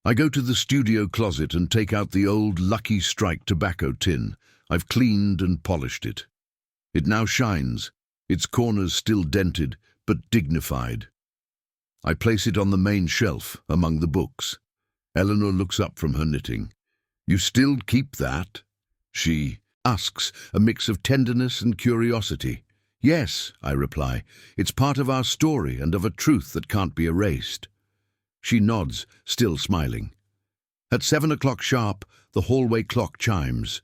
I go to the studio closet and take out the old Lucky Strike tobacco tin. I've cleaned and polished it. It now shines, its corners still dented, but dignified. I place it on the main shelf, among the books. Eleanor looks up from her knitting. "You still keep that?" she asks, a mix of tenderness and curiosity. "Yes," I reply. "It's part of our story and of a truth that can't be erased." She nods, still smiling. At 7 o'clock sharp, the hallway clock chimes.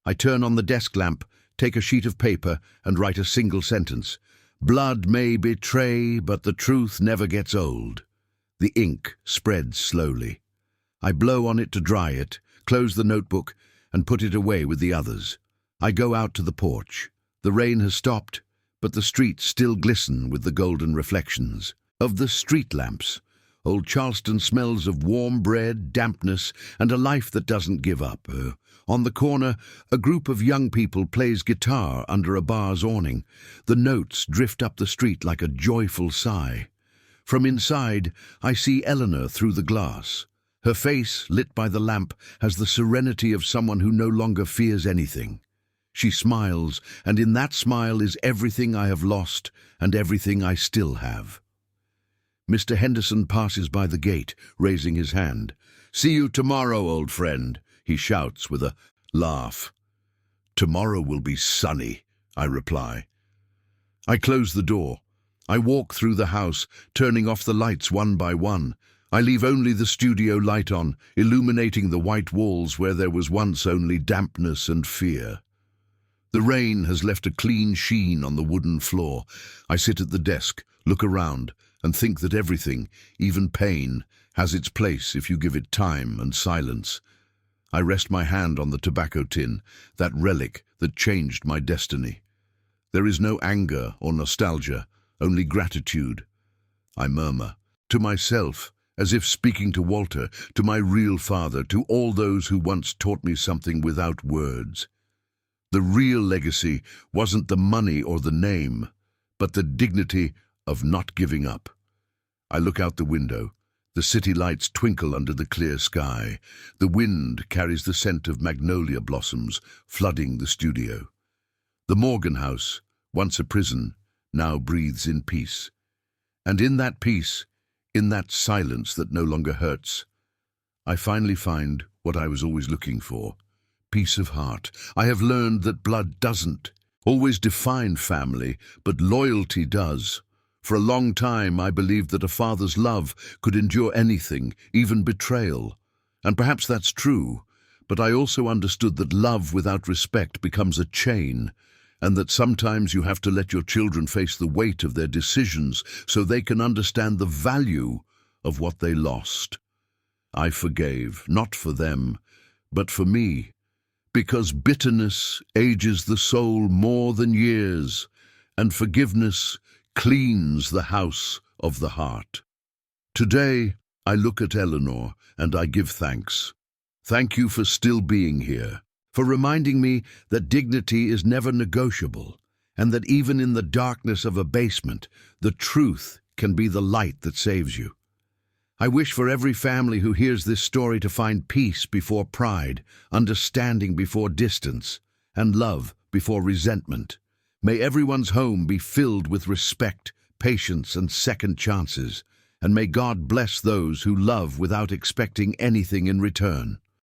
I turn on the desk lamp, take a sheet of paper, and write a single sentence. "Blood may betray, but the truth never gets old." The ink spreads slowly. I blow on it to dry it, close the notebook, and put it away with the others. I go out to the porch. The rain has stopped, but the streets still glisten with the golden reflections of the street lamps. Old Charleston smells of warm bread, dampness, and a life that doesn't give up. On the corner, a group of young people plays guitar under a bar's awning. The notes drift up the street like a joyful sigh. From inside, I see Eleanor through the glass. Her face, lit by the lamp, has the serenity of someone who no longer fears anything. She smiles, and in that smile is everything I have lost and everything I still have. Mr. Henderson passes by the gate, raising his hand. "See you tomorrow, old friend," he shouts with a laugh. "Tomorrow will be sunny," I reply. I close the door. I walk through the house, turning off the lights one by one. I leave only the studio light on, illuminating the white walls where there was once only dampness and fear. The rain has left a clean sheen on the wooden floor. I sit at the desk, look around, and think that everything, even pain, has its place if you give it time and silence. I rest my hand on the tobacco tin, that relic that changed my destiny. There is no anger or nostalgia, only gratitude. I murmur, to myself, as if speaking to Walter, to my real father, to all those who once taught me something without words. The real legacy wasn't the money or the name, but the dignity of not giving up. I look out the window. The city lights twinkle under the clear sky. The wind carries the scent of magnolia blossoms, flooding the studio. The Morgan House, once a prison, now breathes in peace. And in that peace, in that silence that no longer hurts, I finally find what I was always looking for: peace of heart. I have learned that blood doesn't always define family, but loyalty does. For a long time, I believed that a father's love could endure anything, even betrayal. And perhaps that's true, but I also understood that love without respect becomes a chain, and that sometimes you have to let your children face the weight of their decisions so they can understand the value of what they lost. I forgave, not for them, but for me, because bitterness ages the soul more than years, and forgiveness cleans the house of the heart. Today, I look at Eleanor and I give thanks. Thank you for still being here, for reminding me that dignity is never negotiable, and that even in the darkness of a basement, the truth can be the light that saves you. I wish for every family who hears this story to find peace before pride, understanding before distance, and love before resentment. May everyone's home be filled with respect, patience, and second chances, and may God bless those who love without expecting anything in return.